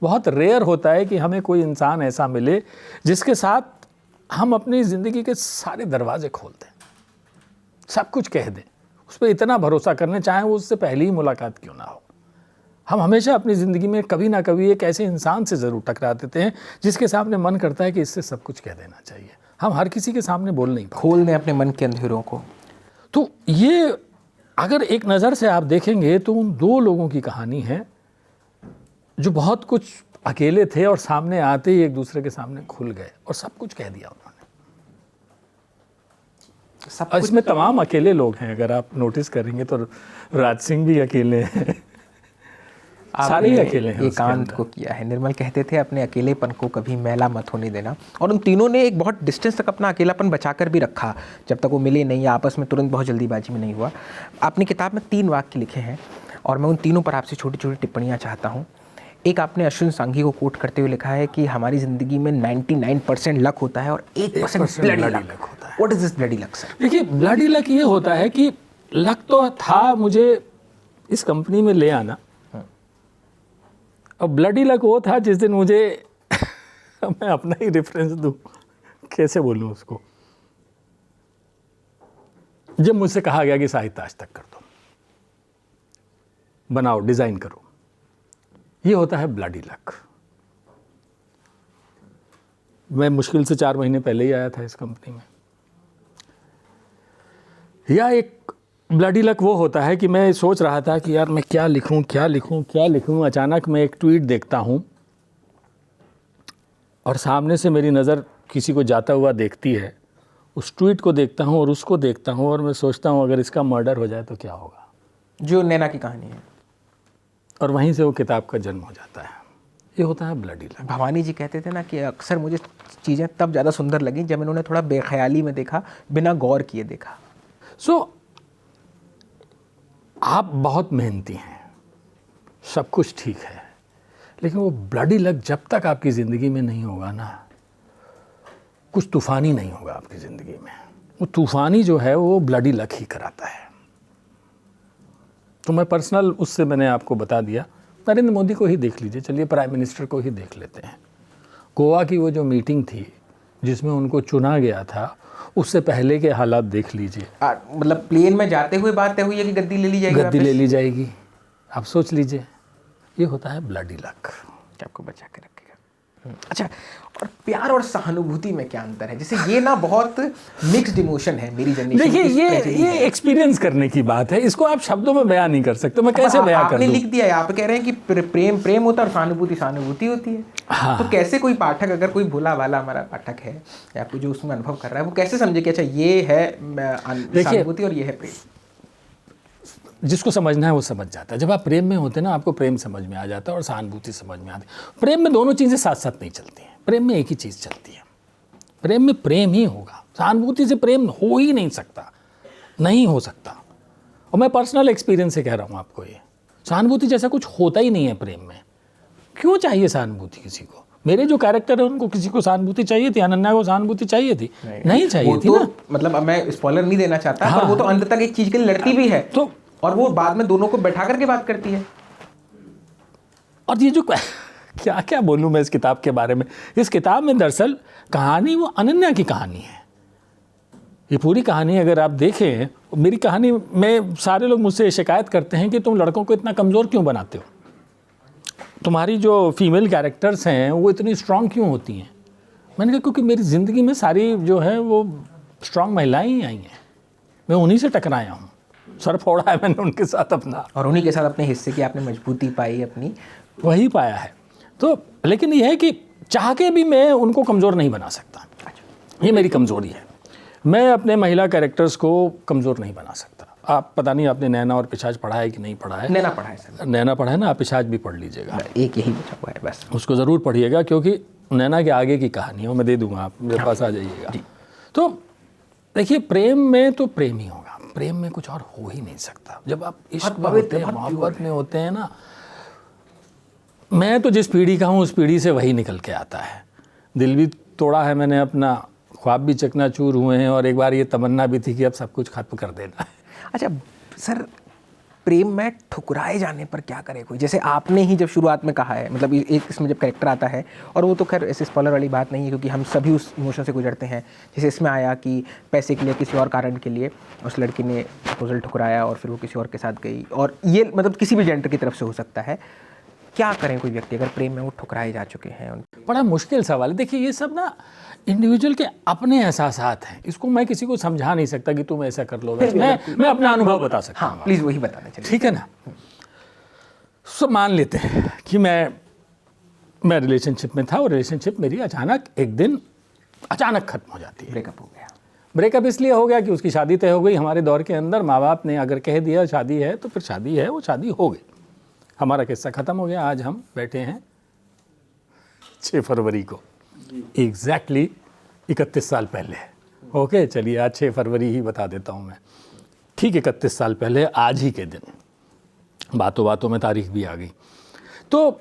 Speaker 2: बहुत रेयर होता है कि हमें कोई इंसान ऐसा मिले जिसके साथ हम अपनी ज़िंदगी के सारे दरवाजे खोल दें, सब कुछ कह दें, उस पर इतना भरोसा करने, चाहे वो उससे पहली ही मुलाकात क्यों ना हो। हम हमेशा अपनी ज़िंदगी में कभी ना कभी एक ऐसे इंसान से ज़रूर टकरा देते हैं जिसके सामने मन करता है कि इससे सब कुछ कह देना चाहिए। हम हर किसी के सामने बोल नहीं पाते,
Speaker 1: खोल दें अपने मन के अंधेरों को।
Speaker 2: तो ये अगर एक नज़र से आप देखेंगे तो उन दो लोगों की कहानी है जो बहुत कुछ अकेले थे और सामने आते ही एक दूसरे के सामने खुल गए और सब कुछ कह दिया उन्होंने। सब इसमें तमाम अकेले लोग हैं, अगर आप नोटिस करेंगे तो राज सिंह भी अकेले हैं, सारे ही अकेले हैं।
Speaker 1: एकांत को किया है। निर्मल कहते थे अपने अकेलेपन को कभी मैला मत होने देना, और उन तीनों ने एक बहुत डिस्टेंस तक अपना अकेलापन बचाकर भी रखा जब तक वो मिले नहीं, आपस में तुरंत बहुत जल्दीबाजी में नहीं हुआ। आपने किताब में 3 वाक्य लिखे हैं और मैं उन तीनों पर आपसे छोटी छोटी टिप्पणियाँ चाहता हूँ। एक आपने अश्विन सांघी को कोट करते हुए लिखा है कि हमारी ज़िंदगी में 99% लक होता है और 1% ब्लडी लक होता है। What is this bloody luck sir?
Speaker 2: देखिए, ब्लडी लक ये होता है कि लक तो था मुझे इस कंपनी में ले आना, और ब्लडी लक वो था जिस दिन मुझे मैं अपना ही रेफरेंस दूं, कैसे बोलूं उसको, जब मुझसे कहा गया कि साहित्य आज तक कर दो, बनाओ, डिज़ाइन करो, ये होता है ब्लडी लक। मैं मुश्किल से 4 महीने पहले ही आया था इस कंपनी में। या एक ब्लडी लक वो होता है कि मैं सोच रहा था कि यार मैं क्या लिखूं, अचानक मैं एक ट्वीट देखता हूं और सामने से मेरी नज़र किसी को जाता हुआ देखती है, उस ट्वीट को देखता हूं और उसको देखता हूं और मैं सोचता हूं अगर इसका मर्डर हो जाए तो क्या होगा,
Speaker 1: जो नैना की कहानी है।
Speaker 2: और वहीं से वो किताब का जन्म हो जाता है। ये होता है ब्लडी लक।
Speaker 1: भवानी जी कहते थे ना कि अक्सर मुझे चीज़ें तब ज़्यादा सुंदर लगी जब इन्होंने थोड़ा बेख्याली में देखा, बिना गौर किए देखा।
Speaker 2: सो आप बहुत मेहनती हैं, सब कुछ ठीक है, लेकिन वो ब्लडी लक जब तक आपकी ज़िंदगी में नहीं होगा ना, कुछ तूफ़ानी नहीं होगा आपकी ज़िंदगी में। वो तूफ़ानी जो है वो ब्लडी लक ही कराता है। तो मैं पर्सनल उससे मैंने आपको बता दिया, नरेंद्र मोदी को ही देख लीजिए, चलिए प्राइम मिनिस्टर को ही देख लेते हैं। गोवा की वो जो मीटिंग थी जिसमें उनको चुना गया था, उससे पहले के हालात देख लीजिए।
Speaker 1: मतलब प्लेन में जाते हुए बात तय हुई है कि गद्दी ले ली जाएगी,
Speaker 2: गद्दी ले ली जाएगी। आप सोच लीजिए, ये होता है ब्लडी लक,
Speaker 1: आपको बचा के रखेगा। अच्छा, और प्यार और सहानुभूति में क्या अंतर है? जैसे ये ना बहुत मिक्स्ड इमोशन है मेरी जनरेशन।
Speaker 2: देखिए ये एक्सपीरियंस करने की बात है, इसको आप शब्दों में बयान नहीं कर सकते। मैं कैसे बयान कर दूं?
Speaker 1: आपने लिख दिया है, आप कह रहे हैं कि प्रेम प्रेम होता है और सहानुभूति सहानुभूति होती है।
Speaker 2: हाँ।
Speaker 1: तो कैसे कोई पाठक, अगर कोई भोला वाला हमारा पाठक है या कोई जो उसमें अनुभव कर रहा है, वो कैसे समझे कि अच्छा ये है सहानुभूति और ये है प्रेम?
Speaker 2: जिसको समझना है वो समझ जाता है। जब आप प्रेम में होते हैं ना, आपको प्रेम समझ में आ जाता है और सहानुभूति समझ में आती है। प्रेम में दोनों चीज़ें साथ साथ नहीं चलती हैं, प्रेम में एक ही चीज़ चलती है। प्रेम में प्रेम ही होगा, सहानुभूति से प्रेम हो ही नहीं सकता, नहीं हो सकता। और मैं पर्सनल एक्सपीरियंस से कह रहा हूँ आपको, ये सहानुभूति जैसा कुछ होता ही नहीं है प्रेम में। क्यों चाहिए सहानुभूति किसी को? मेरे जो कैरेक्टर है उनको किसी को सहानुभूति चाहिए थी? अनन्या को सहानुभूति चाहिए थी? नहीं चाहिए थी ना।
Speaker 1: मतलब अब मैं स्पॉइलर नहीं देना चाहता, पर वो तो अंत तक एक चीज के लिए लड़ती भी है,
Speaker 2: तो
Speaker 1: और वो बाद में दोनों को बैठा करके बात करती है।
Speaker 2: और ये जो क्या क्या बोलूं मैं इस किताब के बारे में, इस किताब में दरअसल कहानी वो अनन्या की कहानी है। ये पूरी कहानी अगर आप देखें, मेरी कहानी में सारे लोग मुझसे शिकायत करते हैं कि तुम लड़कों को इतना कमज़ोर क्यों बनाते हो, तुम्हारी जो फीमेल कैरेक्टर्स हैं वो इतनी स्ट्रांग क्यों होती हैं। मैंने कहा क्योंकि मेरी ज़िंदगी में सारी जो है वो स्ट्रांग महिलाएं ही आई हैं, मैं उन्हीं से टकराया हूँ, सर फोड़ा है मैंने उनके साथ अपना, और
Speaker 1: उन्हीं के साथ अपने हिस्से की आपने मजबूती पाई, अपनी
Speaker 2: वही पाया है। तो लेकिन ये है कि चाह के भी मैं उनको कमज़ोर नहीं बना सकता, ये मेरी कमज़ोरी है। मैं अपने महिला कैरेक्टर्स को कमज़ोर नहीं बना सकता। आप पता नहीं आपने नैना और पिशाच पढ़ा है कि नहीं पढ़ा है?
Speaker 1: नैना पढ़ा है सर।
Speaker 2: नैना पढ़ा है ना, आप पिशाच भी पढ़ लीजिएगा,
Speaker 1: एक यही बचा हुआ है बस,
Speaker 2: उसको ज़रूर पढ़िएगा क्योंकि नैना के आगे की कहानी है, मैं दे दूंगा, आप मेरे पास आ जाइएगा। तो देखिए प्रेम में तो प्रेम ही होगा, प्रेम में कुछ और हो ही नहीं सकता। जब आप इश्क में होते हैं, मोहब्बत में होते हैं ना, मैं तो जिस पीढ़ी का हूँ उस पीढ़ी से वही निकल के आता है। दिल भी तोड़ा है मैंने अपना, ख्वाब भी चकनाचूर हुए हैं, और एक बार ये तमन्ना भी थी कि अब सब कुछ खत्म कर देना है।
Speaker 1: अच्छा सर, प्रेम में ठुकराए जाने पर क्या करे कोई? जैसे आपने ही जब शुरुआत में कहा है, मतलब एक इसमें जब कैरेक्टर आता है, और वो तो खैर ऐसे स्पॉइलर वाली बात नहीं है क्योंकि हम सभी उस इमोशन से गुजरते हैं। जैसे इसमें आया कि पैसे के लिए, किसी और कारण के लिए उस लड़की ने प्रपोजल ठुकराया और फिर वो किसी और के साथ गई, और ये मतलब किसी भी जेंडर की तरफ से हो सकता है। क्या करें कोई व्यक्ति अगर प्रेम में वो ठुकराए जा चुके हैं?
Speaker 2: बड़ा मुश्किल सवाल है। देखिए ये सब ना इंडिविजुअल के अपने एहसासात हैं, इसको मैं किसी को समझा नहीं सकता कि तुम ऐसा कर लो। मैं अपना अनुभव बता सकता हूँ।
Speaker 1: हाँ प्लीज़ वही बताना चाहिए,
Speaker 2: ठीक है ना। सो मान लेते हैं कि मैं रिलेशनशिप में था, और रिलेशनशिप मेरी अचानक एक दिन अचानक खत्म हो जाती है।
Speaker 1: ब्रेकअप हो गया।
Speaker 2: ब्रेकअप इसलिए हो गया कि उसकी शादी तय हो गई। हमारे दौर के अंदर माँ बाप ने अगर कह दिया शादी है तो फिर शादी है, वो शादी हो गई, हमारा किस्सा ख़त्म हो गया। आज हम बैठे हैं 6 फरवरी को, एग्जैक्टली 31 साल पहले। ओके चलिए आज 6 फरवरी ही बता देता हूँ मैं, ठीक 31 साल पहले आज ही के दिन, बातों बातों में तारीख भी आ गई। तो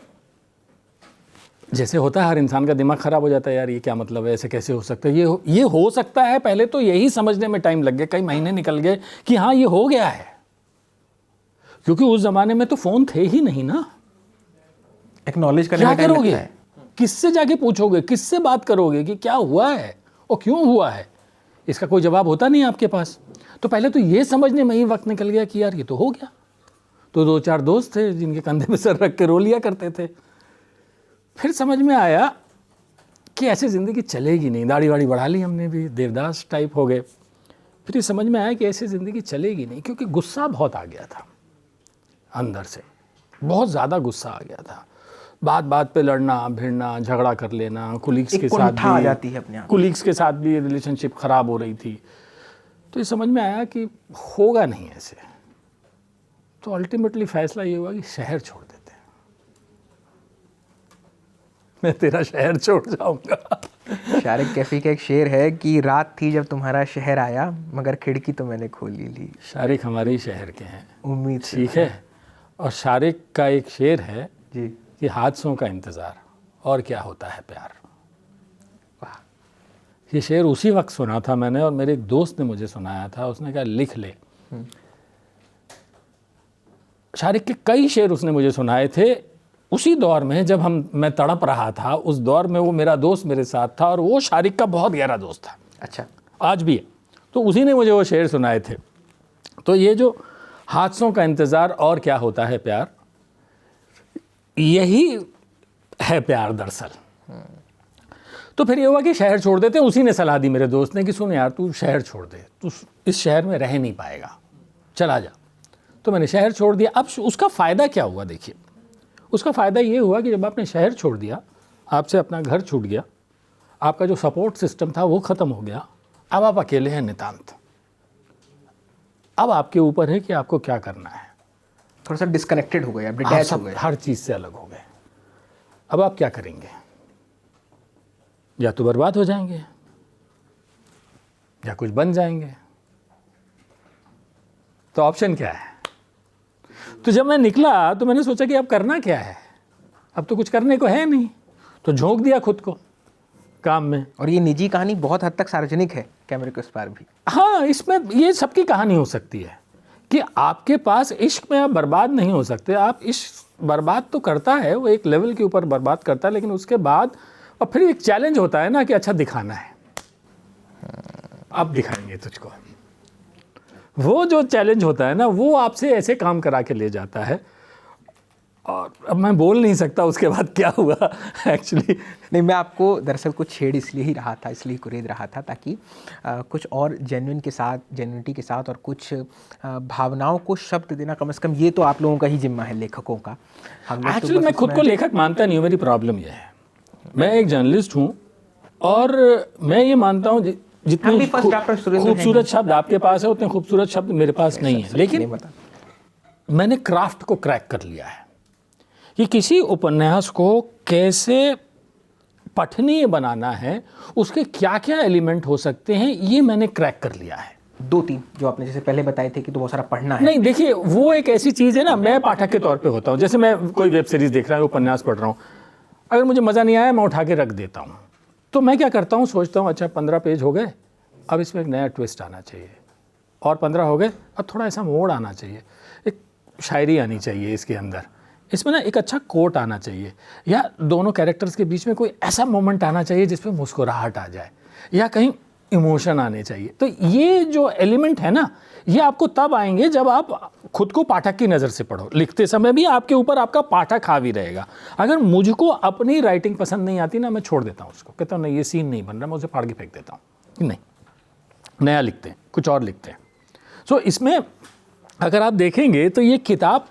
Speaker 2: जैसे होता है हर इंसान का दिमाग ख़राब हो जाता है, यार ये क्या मतलब है, ऐसे कैसे हो सकता है, ये हो सकता है। पहले तो यही समझने में टाइम लग गया, कई महीने निकल गए कि हाँ ये हो गया है, क्योंकि उस ज़माने में तो फ़ोन थे ही नहीं ना।
Speaker 1: एक्नॉलेज करने में
Speaker 2: क्या करोगे, किससे जाके पूछोगे, किससे बात करोगे कि क्या हुआ है और क्यों हुआ है, इसका कोई जवाब होता नहीं आपके पास। तो पहले तो ये समझने में ही वक्त निकल गया कि यार ये तो हो गया। तो 2-4 दोस्त थे जिनके कंधे पे सर रख के रो लिया करते थे। फिर समझ में आया कि ऐसे ज़िंदगी चलेगी नहीं, दाढ़ी वाड़ी बढ़ा ली हमने भी, देवदास टाइप हो गए। फिर ये समझ में आया कि ऐसी ज़िंदगी चलेगी नहीं, क्योंकि गुस्सा बहुत आ गया था अंदर से, बहुत ज़्यादा गुस्सा आ गया था। बात बात पे लड़ना भिड़ना, झगड़ा कर लेना, कुलीग्स के साथ भी आ जाती है अपने आप, कुलीग्स के साथ भी रिलेशनशिप ख़राब हो रही थी। तो ये समझ में आया कि होगा नहीं ऐसे। तो अल्टीमेटली फ़ैसला ये हुआ कि शहर छोड़ देते हैं। मैं तेरा शहर छोड़ जाऊंगा।
Speaker 1: शारिक कैफी का एक शेर है कि रात थी जब तुम्हारा शहर आया, मगर खिड़की तो मैंने खोली ली।
Speaker 2: शारिक हमारे ही शहर के हैं,
Speaker 1: उम्मीद
Speaker 2: ठीक है। और शारिक का एक शेर है
Speaker 1: जी
Speaker 2: कि हादसों का इंतज़ार और क्या होता है प्यार।
Speaker 1: वाह।
Speaker 2: ये शेर उसी वक्त सुना था मैंने, और मेरे एक दोस्त ने मुझे सुनाया था। उसने कहा लिख ले। शारिक के कई शेर उसने मुझे सुनाए थे उसी दौर में जब मैं तड़प रहा था। उस दौर में वो मेरा दोस्त मेरे साथ था, और वो शारिक का बहुत गहरा दोस्त था।
Speaker 1: अच्छा।
Speaker 2: आज भी है। तो उसी ने मुझे वो शेर सुनाए थे। तो ये जो हादसों का इंतज़ार और क्या होता है प्यार, यही है प्यार दरअसल। तो फिर ये हुआ कि शहर छोड़ देते। उसी ने सलाह दी मेरे दोस्त ने कि सुन यार, तू शहर छोड़ दे, तू इस शहर में रह नहीं पाएगा, चला जा। तो मैंने शहर छोड़ दिया। अब उसका फ़ायदा क्या हुआ देखिए, उसका फ़ायदा ये हुआ कि जब आपने शहर छोड़ दिया, आपसे अपना घर छूट गया, आपका जो सपोर्ट सिस्टम था वो ख़त्म हो गया। अब आप अकेले हैं नितांत। अब आपके ऊपर है कि आपको क्या करना है।
Speaker 1: थोड़ा सा डिस्कनेक्टेड हो गए, आप डिटैच हो गए,
Speaker 2: हर चीज़ से अलग हो गए। अब आप क्या करेंगे? या तो बर्बाद हो जाएंगे या कुछ बन जाएंगे। तो ऑप्शन क्या है? तो जब मैं निकला तो मैंने सोचा कि अब करना क्या है, अब तो कुछ करने को है नहीं, तो झोंक दिया खुद को काम में।
Speaker 1: और ये निजी कहानी बहुत हद तक सार्वजनिक है कैमरे के उस पार भी।
Speaker 2: हाँ, इसमें ये सबकी कहानी हो सकती है कि आपके पास इश्क में आप बर्बाद नहीं हो सकते। आप इश्क बर्बाद तो करता है, वो एक लेवल के ऊपर बर्बाद करता है, लेकिन उसके बाद और फिर एक चैलेंज होता है ना कि अच्छा दिखाना है, अब दिखाएंगे तुझको। वो जो चैलेंज होता है ना, वो आपसे ऐसे काम करा के ले जाता है। और अब मैं बोल नहीं सकता उसके बाद क्या हुआ एक्चुअली।
Speaker 1: नहीं, मैं आपको दरअसल कुछ छेड़ इसलिए ही रहा था, इसलिए कुरेद रहा था ताकि कुछ और जेन्युइनिटी के साथ और कुछ भावनाओं को शब्द देना, कम से कम ये तो आप लोगों का ही जिम्मा है, लेखकों का।
Speaker 2: एक्चुअली मैं खुद को लेखक मानता नहीं हूँ। मेरी प्रॉब्लम ये है, मैं एक जर्नलिस्ट हूँ, और मैं ये मानता हूँ जितने खूबसूरत शब्द आपके पास है उतने खूबसूरत शब्द मेरे पास नहीं है। लेकिन मैंने क्राफ्ट को क्रैक कर लिया है कि किसी उपन्यास को कैसे पठनीय बनाना है, उसके क्या क्या एलिमेंट हो सकते हैं, ये मैंने क्रैक कर लिया है।
Speaker 1: 2-3 जो आपने जैसे पहले बताए थे कि तो बहुत सारा पढ़ना है।
Speaker 2: नहीं, देखिए वो एक ऐसी चीज़ है ना, मैं पाठक के तौर पे होता हूँ। जैसे मैं कोई वेब सीरीज़ देख रहा हूँ, उपन्यास पढ़ रहा हूँ, अगर मुझे मज़ा नहीं आया मैं उठा के रख देता हूँ। तो मैं क्या करता हूँ, सोचता हूँ अच्छा 15 पेज हो गए, अब इसमें एक नया ट्विस्ट आना चाहिए, और 15 हो गए, अब थोड़ा ऐसा मोड़ आना चाहिए, एक शायरी आनी चाहिए इसके अंदर, इसमें ना एक अच्छा कोट आना चाहिए, या दोनों कैरेक्टर्स के बीच में कोई ऐसा मोमेंट आना चाहिए जिसमें मुस्कुराहट आ जाए, या कहीं इमोशन आने चाहिए। तो ये जो एलिमेंट है ना, ये आपको तब आएंगे जब आप खुद को पाठक की नज़र से पढ़ो। लिखते समय भी आपके ऊपर आपका पाठक हावी रहेगा। अगर मुझको अपनी राइटिंग पसंद नहीं आती ना, मैं छोड़ देता हूँ उसको, कहता हूँ नहीं ये सीन नहीं बन रहा, मैं उसे फाड़ के फेंक देता हूँ, नहीं नया लिखते हैं, कुछ और लिखते हैं। सो इसमें अगर आप देखेंगे तो ये किताब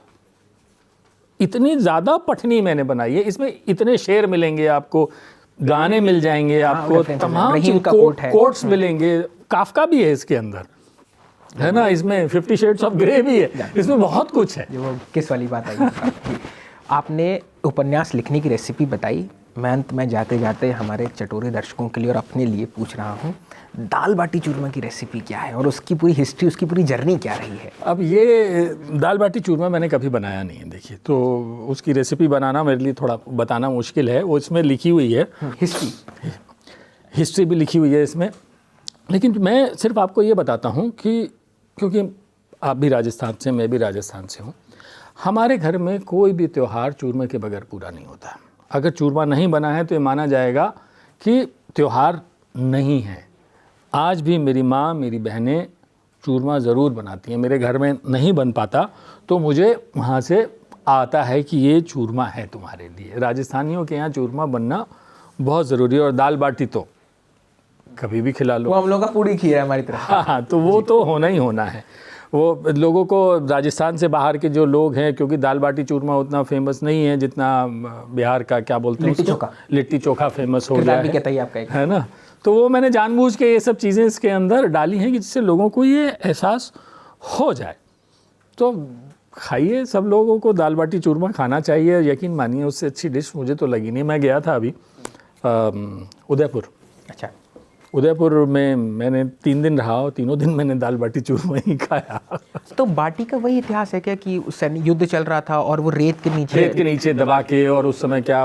Speaker 2: इतनी ज़्यादा पठनी मैंने बनाई है, इसमें इतने शेर मिलेंगे आपको, गाने मिल जाएंगे आपको, तमाम कोट्स मिलेंगे, काफका भी है इसके अंदर, है ना, इसमें 50 शेड्स ऑफ ग्रे भी है, इसमें बहुत कुछ है।
Speaker 1: वो किस वाली बात आई आपने उपन्यास लिखने की रेसिपी बताई। मैं अंत में जाते जाते हमारे चटोरे दर्शकों के लिए और अपने लिए पूछ रहा हूँ, दाल बाटी चूरमा की रेसिपी क्या है और उसकी पूरी हिस्ट्री, उसकी पूरी जर्नी क्या रही है?
Speaker 2: अब ये दाल बाटी चूरमा मैंने कभी बनाया नहीं है, देखिए, तो उसकी रेसिपी बनाना मेरे लिए थोड़ा बताना मुश्किल है। वो इसमें लिखी हुई है, हिस्ट्री भी लिखी हुई है इसमें, लेकिन मैं सिर्फ आपको ये बताता हूँ कि क्योंकि आप भी राजस्थान से, मैं भी राजस्थान से हूँ, हमारे घर में कोई भी त्यौहार चूरमे के बगैर पूरा नहीं होता। अगर चूरमा नहीं बना है तो ये माना जाएगा कि त्यौहार नहीं है। आज भी मेरी माँ, मेरी बहनें चूरमा ज़रूर बनाती हैं। मेरे घर में नहीं बन पाता तो मुझे वहाँ से आता है कि ये चूरमा है तुम्हारे लिए। राजस्थानियों के यहाँ चूरमा बनना बहुत ज़रूरी है। और दाल बाटी तो कभी भी खिला लो,
Speaker 1: वो हम लोग का पूरी खीर है हमारी तरफ।
Speaker 2: हाँ, तो वो तो होना ही होना है। वो लोगों को, राजस्थान से बाहर के जो लोग हैं, क्योंकि दाल बाटी चूरमा उतना फेमस नहीं है जितना बिहार का क्या बोलते हैं, लिट्टी चोखा फेमस हो गया है ना। तो वो मैंने जानबूझ के ये सब चीज़ें इसके अंदर डाली हैं कि जिससे लोगों को ये एहसास हो जाए। तो खाइए, सब लोगों को दाल बाटी चूरमा खाना चाहिए। यकीन मानिए उससे अच्छी डिश मुझे तो लगी नहीं। मैं गया था अभी उदयपुर।
Speaker 1: अच्छा।
Speaker 2: उदयपुर में मैंने 3 दिन रहा और तीनों दिन मैंने दाल बाटी चूरमा ही खाया।
Speaker 1: तो बाटी का वही इतिहास है क्या कि उस सैन्य युद्ध चल रहा था और वो रेत के नीचे
Speaker 2: दबा के, और उस समय क्या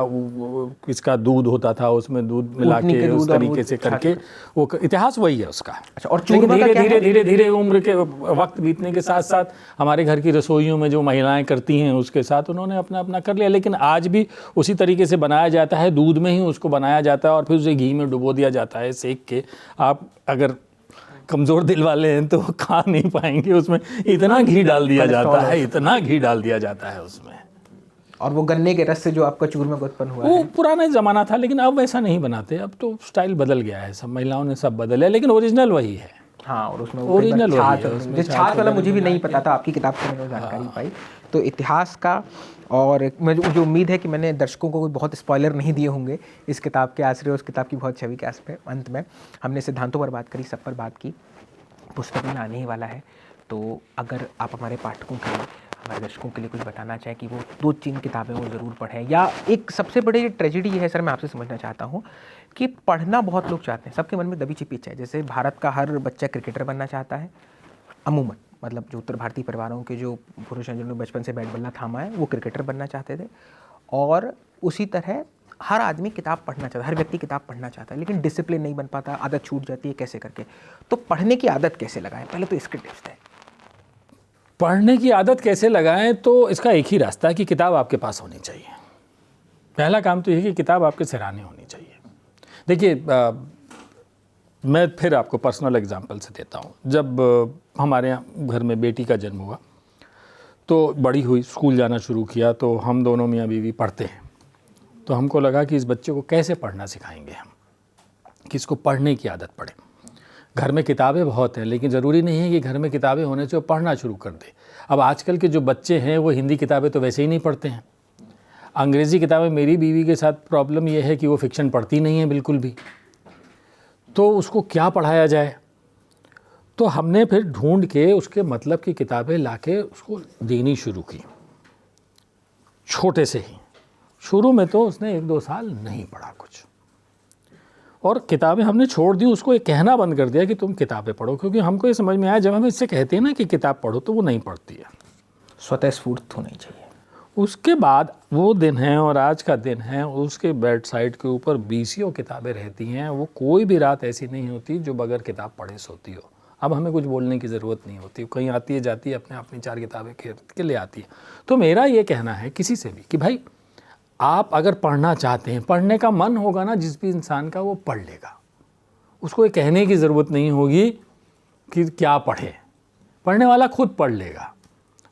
Speaker 2: किसका दूध होता था, उसमें दूध मिला के उस तरीके से करके, वो इतिहास वही है उसका।
Speaker 1: अच्छा। और चूरमा का क्या है?
Speaker 2: धीरे धीरे उम्र के वक्त बीतने के साथ साथ हमारे घर की रसोइयों में जो महिलाएं करती हैं उसके साथ उन्होंने अपना अपना कर लिया। लेकिन आज भी उसी तरीके से बनाया जाता है, दूध में ही उसको बनाया जाता है और फिर उसे घी में डुबो दिया जाता है सेक के। आप अगर कमज़ोर दिल वाले हैं तो खा नहीं पाएंगे, उसमें इतना घी डाल दिया जाता है, इतना घी डाल दिया जाता है उसमें।
Speaker 1: और वो गन्ने के रस से जो आपका चूरमा का उत्पन्न हुआ
Speaker 2: वो
Speaker 1: है,
Speaker 2: पुराना ज़माना था, लेकिन अब वैसा नहीं बनाते। अब तो स्टाइल बदल गया है, सब महिलाओं ने सब बदल है, लेकिन ओरिजिनल वही है।
Speaker 1: हाँ। और उसमें
Speaker 2: ओरिजिनल
Speaker 1: छाछ वाला मुझे भी नहीं पता था, आपकी किताब से मैंने जानकारी पाई। तो इतिहास का, और मुझे उम्मीद है कि मैंने दर्शकों को बहुत स्पॉइलर नहीं दिए होंगे इस किताब के आश्रय, उस किताब की बहुत छवि के आश्रय। अंत में हमने सिद्धांतों पर बात करी, सब पर बात की। पुस्तक में आने ही वाला है, तो अगर आप हमारे पाठकों के लिए, हमारे दर्शकों के लिए कुछ बताना चाहें कि वो 2-3 किताबें वो ज़रूर पढ़ें, या एक सबसे बड़ी ट्रेजेडी ये है सर, मैं आपसे समझना चाहता हूँ कि पढ़ना बहुत लोग चाहते हैं, सबके मन में दबी छिपी इच्छा है। जैसे भारत का हर बच्चा क्रिकेटर बनना चाहता है अमूमन, मतलब जो उत्तर भारतीय परिवारों के जो पुरुष हैं जिन्होंने बचपन से बैट बल्ला थामा है वो क्रिकेटर बनना चाहते थे। और उसी तरह हर आदमी किताब पढ़ना चाहता है, हर व्यक्ति किताब पढ़ना चाहता है, लेकिन डिसिप्लिन नहीं बन पाता, आदत छूट जाती है, कैसे करके। तो पढ़ने की आदत कैसे लगाएं, पहले तो इसके टिप्स दें।
Speaker 2: पढ़ने की आदत कैसे लगाएं, तो इसका एक ही रास्ता है कि किताब आपके पास होनी चाहिए। पहला काम तो यह है कि किताब आपके सिरहाने होनी चाहिए। देखिए, मैं फिर आपको पर्सनल एग्जांपल से देता हूँ। जब हमारे यहाँ घर में बेटी का जन्म हुआ तो बड़ी हुई, स्कूल जाना शुरू किया, तो हम दोनों मियाँ बीवी पढ़ते हैं। तो हमको लगा कि इस बच्चे को कैसे पढ़ना सिखाएंगे हम, कि इसको पढ़ने की आदत पड़े। घर में किताबें बहुत हैं, लेकिन ज़रूरी नहीं है कि घर में किताबें होने से वो पढ़ना शुरू कर दे। अब आजकल के जो बच्चे हैं वो हिंदी किताबें तो वैसे ही नहीं पढ़ते हैं, अंग्रेज़ी किताबें। मेरी बीवी के साथ प्रॉब्लम ये है कि वो फ़िक्शन पढ़ती नहीं है बिल्कुल भी, तो उसको क्या पढ़ाया जाए। तो हमने फिर ढूंढ के उसके मतलब की किताबें लाके उसको देनी शुरू की, छोटे से ही। शुरू में तो उसने 1-2 साल नहीं पढ़ा कुछ, और किताबें हमने छोड़ दी। उसको ये कहना बंद कर दिया कि तुम किताबें पढ़ो, क्योंकि हमको ये समझ में आया जब हम इससे कहते हैं ना कि किताब पढ़ो तो वो नहीं पढ़ती है।
Speaker 1: स्वतः स्फूर्त होनी चाहिए।
Speaker 2: उसके बाद वो दिन है और आज का दिन है, उसके बेड साइड के ऊपर 20 किताबें रहती हैं। वो कोई भी रात ऐसी नहीं होती जो बगैर किताब पढ़े सोती हो। अब हमें कुछ बोलने की ज़रूरत नहीं होती, कहीं आती है जाती है, अपनी 4 किताबें खरीद के ले आती है। तो मेरा ये कहना है किसी से भी कि भाई आप अगर पढ़ना चाहते हैं, पढ़ने का मन होगा ना जिस भी इंसान का, वो पढ़ लेगा। उसको ये कहने की ज़रूरत नहीं होगी कि क्या पढ़े, पढ़ने वाला खुद पढ़ लेगा।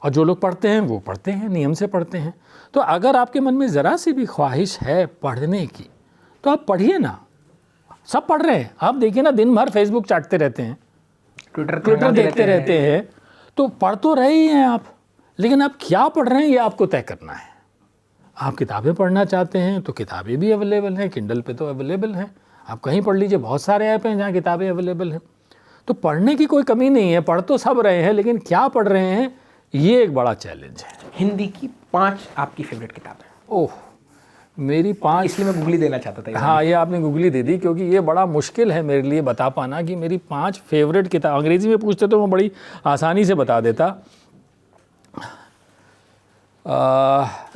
Speaker 2: और जो लोग पढ़ते हैं वो पढ़ते हैं, नियम से पढ़ते हैं। तो अगर आपके मन में ज़रा सी भी ख्वाहिश है पढ़ने की तो आप पढ़िए ना। सब पढ़ रहे हैं, आप देखिए ना, दिन भर फेसबुक चाटते रहते हैं, ट्विटर देखते रहते हैं, तो पढ़ तो रहे ही हैं आप, लेकिन आप क्या पढ़ रहे हैं ये आपको तय करना है। आप किताबें पढ़ना चाहते हैं तो किताबें भी अवेलेबल हैं, किंडल पे तो अवेलेबल हैं, आप कहीं पढ़ लीजिए, बहुत सारे ऐप हैं जहाँ किताबें अवेलेबल हैं। तो पढ़ने की कोई कमी नहीं है, पढ़ तो सब रहे हैं, लेकिन क्या पढ़ रहे हैं ये एक बड़ा चैलेंज है।
Speaker 1: हिंदी की 5 आपकी फेवरेट किताबें?
Speaker 2: ओह, मेरी 5,
Speaker 1: इसलिए मैं गूगली देना चाहता था।
Speaker 2: हाँ, ये आपने गूगली दे दी, क्योंकि ये बड़ा मुश्किल है मेरे लिए बता पाना कि मेरी 5 फेवरेट किताब। अंग्रेज़ी में पूछते तो मैं बड़ी आसानी से बता देता।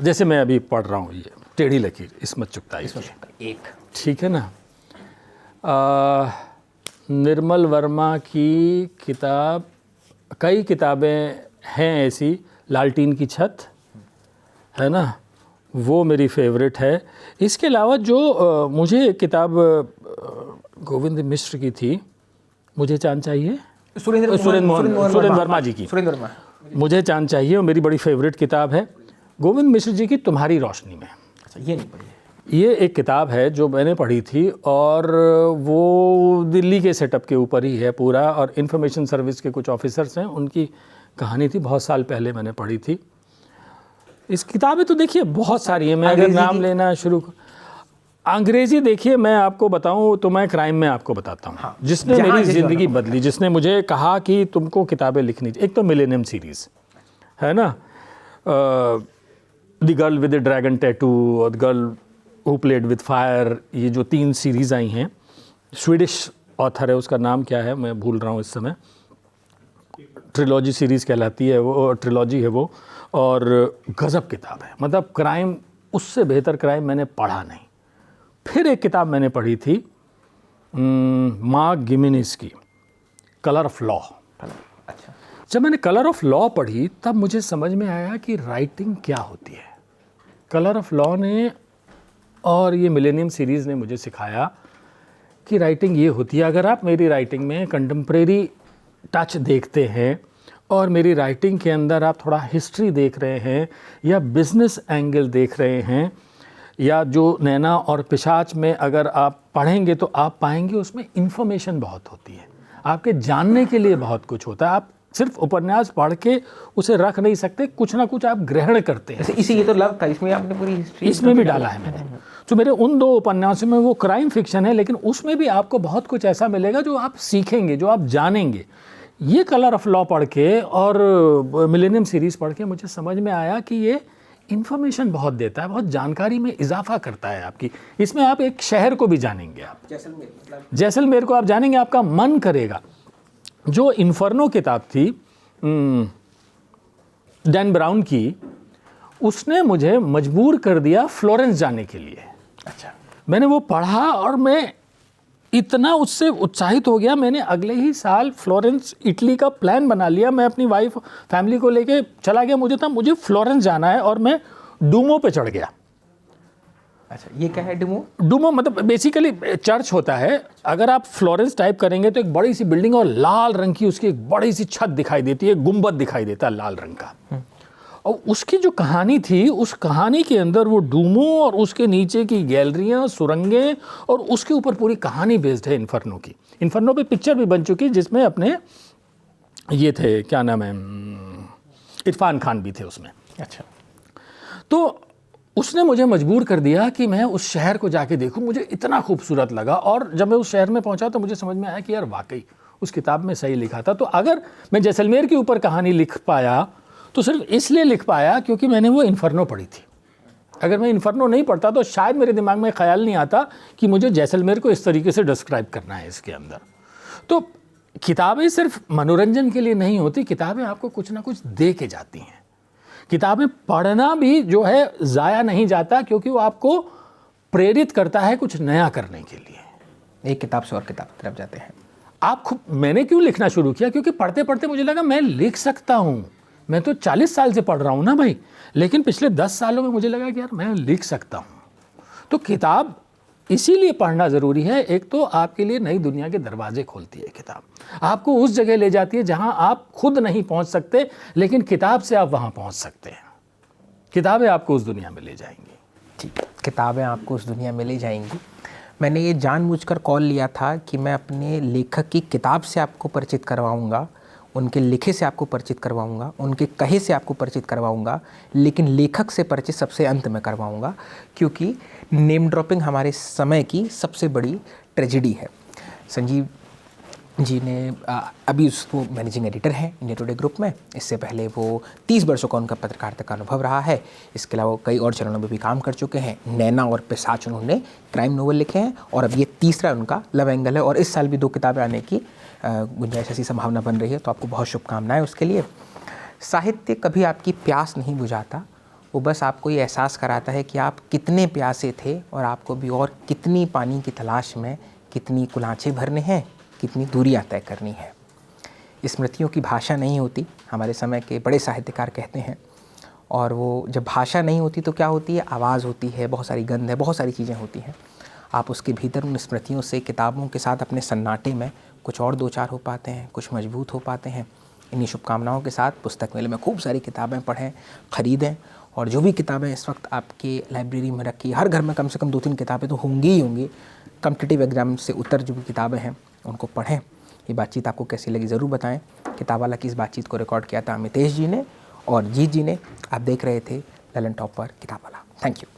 Speaker 2: जैसे मैं अभी पढ़ रहा हूँ ये टेढ़ी लकीर इस्मत चुगताई की,
Speaker 1: एक
Speaker 2: ठीक है ना। निर्मल वर्मा की किताब, कई किताबें हैं ऐसी, लालटीन की छत है ना, वो मेरी फेवरेट है। इसके अलावा जो मुझे एक किताब गोविंद मिश्र की थी, मुझे चांद चाहिए, सुरेंद्र वर्मा जी की,
Speaker 1: सुरेंद्र वर्मा,
Speaker 2: मुझे चांद चाहिए, वो मेरी बड़ी फेवरेट किताब है। गोविंद मिश्र जी की तुम्हारी रोशनी में,
Speaker 1: अच्छा ये नहीं पढ़ी,
Speaker 2: ये एक किताब है जो मैंने पढ़ी थी, और वो दिल्ली के सेटअप के ऊपर ही है पूरा, और इन्फॉर्मेशन सर्विस के कुछ ऑफिसर्स हैं, उनकी कहानी थी, बहुत साल पहले मैंने पढ़ी थी। इस किताबें तो देखिए बहुत सारी हैं, मैं अगर नाम लेना शुरू, अंग्रेज़ी देखिए मैं आपको बताऊं तो मैं क्राइम में आपको बताता हूं, हाँ, जिसने मेरी ज़िंदगी बदली, जिसने मुझे कहा कि तुमको किताबें लिखनी चाहिए। एक तो मिलेनियम सीरीज़ है ना, the girl with the dragon tattoo और the girl who played with fire, ये जो 3 सीरीज़ आई हैं, स्वीडिश ऑथर है, उसका नाम क्या है मैं भूल रहा हूँ इस समय, ट्रिलॉजी सीरीज़ कहलाती है वो, ट्रिलॉजी है वो, और गज़ब किताब है। मतलब क्राइम, उससे बेहतर क्राइम मैंने पढ़ा नहीं। फिर एक किताब मैंने पढ़ी थी मार्क गिमिनिस की, कलर ऑफ लॉ।
Speaker 1: अच्छा।
Speaker 2: जब मैंने कलर ऑफ लॉ पढ़ी तब मुझे समझ में आया कि राइटिंग क्या होती है। कलर ऑफ लॉ ने और ये मिलेनियम सीरीज़ ने मुझे सिखाया कि राइटिंग ये होती है। अगर आप मेरी राइटिंग में कंटेम्प्रेरी टच देखते हैं और मेरी राइटिंग के अंदर आप थोड़ा हिस्ट्री देख रहे हैं या बिज़नेस एंगल देख रहे हैं या जो नैना और पिशाच में अगर आप पढ़ेंगे तो आप पाएंगे उसमें इन्फॉर्मेशन बहुत होती है, आपके जानने के लिए बहुत कुछ होता है। आप सिर्फ उपन्यास पढ़ के उसे रख नहीं सकते, कुछ ना कुछ आप ग्रहण करते हैं।
Speaker 1: इसी ये तो लव था, इसमें आपने पूरी हिस्ट्री
Speaker 2: इसमें भी डाला है मैंने। तो मेरे उन 2 उपन्यासों में वो क्राइम फिक्शन है, लेकिन उसमें भी आपको बहुत कुछ ऐसा मिलेगा जो आप सीखेंगे, जो आप जानेंगे। ये कलर ऑफ लॉ पढ़ के और मिलेनियम सीरीज़ पढ़ के मुझे समझ में आया कि ये इन्फॉर्मेशन बहुत देता है, बहुत जानकारी में इजाफा करता है आपकी। इसमें आप एक शहर को भी जानेंगे, आप जैसलमेर को आप जानेंगे, आपका मन करेगा। जो इन्फर्नो किताब थी डैन ब्राउन की, उसने मुझे मजबूर कर दिया फ्लोरेंस जाने के लिए।
Speaker 1: अच्छा।
Speaker 2: मैंने वो पढ़ा और मैं इतना उससे उत्साहित हो गया, मैंने अगले ही साल फ्लोरेंस इटली का प्लान बना लिया। मैं अपनी वाइफ फैमिली को लेके चला गया, मुझे फ्लोरेंस जाना है, और मैं डूमो पे चढ़ गया।
Speaker 1: अच्छा, ये क्या है डूमो?
Speaker 2: डूमो मतलब बेसिकली चर्च होता है। अगर आप फ्लोरेंस टाइप करेंगे तो एक बड़ी सी बिल्डिंग और लाल रंग की उसकी एक बड़ी सी छत दिखाई देती है, गुंबद दिखाई देता है लाल रंग का। और उसकी जो कहानी थी, उस कहानी के अंदर वो डूमो और उसके नीचे की गैलरियाँ, सुरंगें, और उसके ऊपर पूरी कहानी बेस्ड है इन्फर्नो की। इन्फर्नो पे पिक्चर भी बन चुकी, जिसमें अपने ये थे, क्या नाम है, इरफान खान भी थे उसमें।
Speaker 1: अच्छा।
Speaker 2: तो उसने मुझे मजबूर कर दिया कि मैं उस शहर को जाके देखूं। मुझे इतना खूबसूरत लगा, और जब मैं उस शहर में पहुंचा तो मुझे समझ में आया कि यार वाकई उस किताब में सही लिखा था। तो अगर मैं जैसलमेर के ऊपर कहानी लिख पाया तो सिर्फ इसलिए लिख पाया क्योंकि मैंने वो इन्फर्नो पढ़ी थी। अगर मैं इन्फर्नो नहीं पढ़ता तो शायद मेरे दिमाग में ख्याल नहीं आता कि मुझे जैसलमेर को इस तरीके से डिस्क्राइब करना है इसके अंदर। तो किताबें सिर्फ मनोरंजन के लिए नहीं होती, किताबें आपको कुछ ना कुछ दे के जाती हैं। किताबें पढ़ना भी जो है ज़ाया नहीं जाता, क्योंकि वो आपको प्रेरित करता है कुछ नया करने के लिए।
Speaker 1: एक किताब से और किताब की तरफ जाते हैं
Speaker 2: आप खुद। मैंने क्यों लिखना शुरू किया? क्योंकि पढ़ते पढ़ते मुझे लगा मैं लिख सकता हूँ। मैं तो 40 साल से पढ़ रहा हूँ ना भाई, लेकिन पिछले 10 सालों में मुझे लगा कि यार मैं लिख सकता हूँ। तो किताब इसीलिए पढ़ना ज़रूरी है। एक तो आपके लिए नई दुनिया के दरवाजे खोलती है किताब, आपको उस जगह ले जाती है जहाँ आप खुद नहीं पहुँच सकते, लेकिन किताब से आप वहाँ पहुँच सकते हैं। किताबें आपको उस दुनिया में ले जाएंगी।
Speaker 1: ठीक, किताबें आपको उस दुनिया में ले जाएंगी। मैंने ये जानबूझकर कॉल लिया था कि मैं अपने लेखक की किताब से आपको परिचित करवाऊँगा, उनके लिखे से आपको परिचित करवाऊंगा, उनके कहे से आपको परिचित करवाऊंगा, लेकिन लेखक से परिचित सबसे अंत में करवाऊंगा, क्योंकि नेम ड्रॉपिंग हमारे समय की सबसे बड़ी ट्रेजेडी है। संजीव जी ने अभी वो मैनेजिंग एडिटर हैं इंडिया टुडे ग्रुप में। इससे पहले वो 30 वर्षों का उनका पत्रकारिता का अनुभव रहा है। इसके अलावा कई और चैनलों में भी काम कर चुके हैं। नैना और पिशाच उन्होंने क्राइम नोवेल लिखे हैं, और अब ये तीसरा उनका लव एंगल है, और इस साल भी 2 किताबें आने की गुंजाइश ऐसी संभावना बन रही है। तो आपको बहुत शुभकामनाएं उसके लिए। साहित्य कभी आपकी प्यास नहीं बुझाता, वो बस आपको ये एहसास कराता है कि आप कितने प्यासे थे, और आपको भी और कितनी पानी की तलाश में कितनी कुलांचे भरने हैं, कितनी दूरियां तय करनी है। स्मृतियों की भाषा नहीं होती, हमारे समय के बड़े साहित्यकार कहते हैं। और वो जब भाषा नहीं होती तो क्या होती है? आवाज़ होती है, बहुत सारी गंध है, बहुत सारी चीज़ें होती हैं। आप उसके भीतर उन स्मृतियों से, किताबों के साथ अपने सन्नाटे में कुछ और 2-4 हो पाते हैं, कुछ मजबूत हो पाते हैं। इन्हीं शुभकामनाओं के साथ पुस्तक मेले में खूब सारी किताबें पढ़ें, ख़रीदें, और जो भी किताबें इस वक्त आपके लाइब्रेरी में रखी, हर घर में कम से कम 2-3 किताबें तो होंगी ही होंगी। कॉम्पिटिटिव एग्जाम से उत्तर जो भी किताबें हैं उनको पढ़ें। ये बातचीत आपको कैसी लगी ज़रूर बताएं। किताबवाला की इस बातचीत को रिकॉर्ड किया था अमितेश जी ने और जीत जी ने। आप देख रहे थे ललन टॉप पर किताबवाला। Thank you.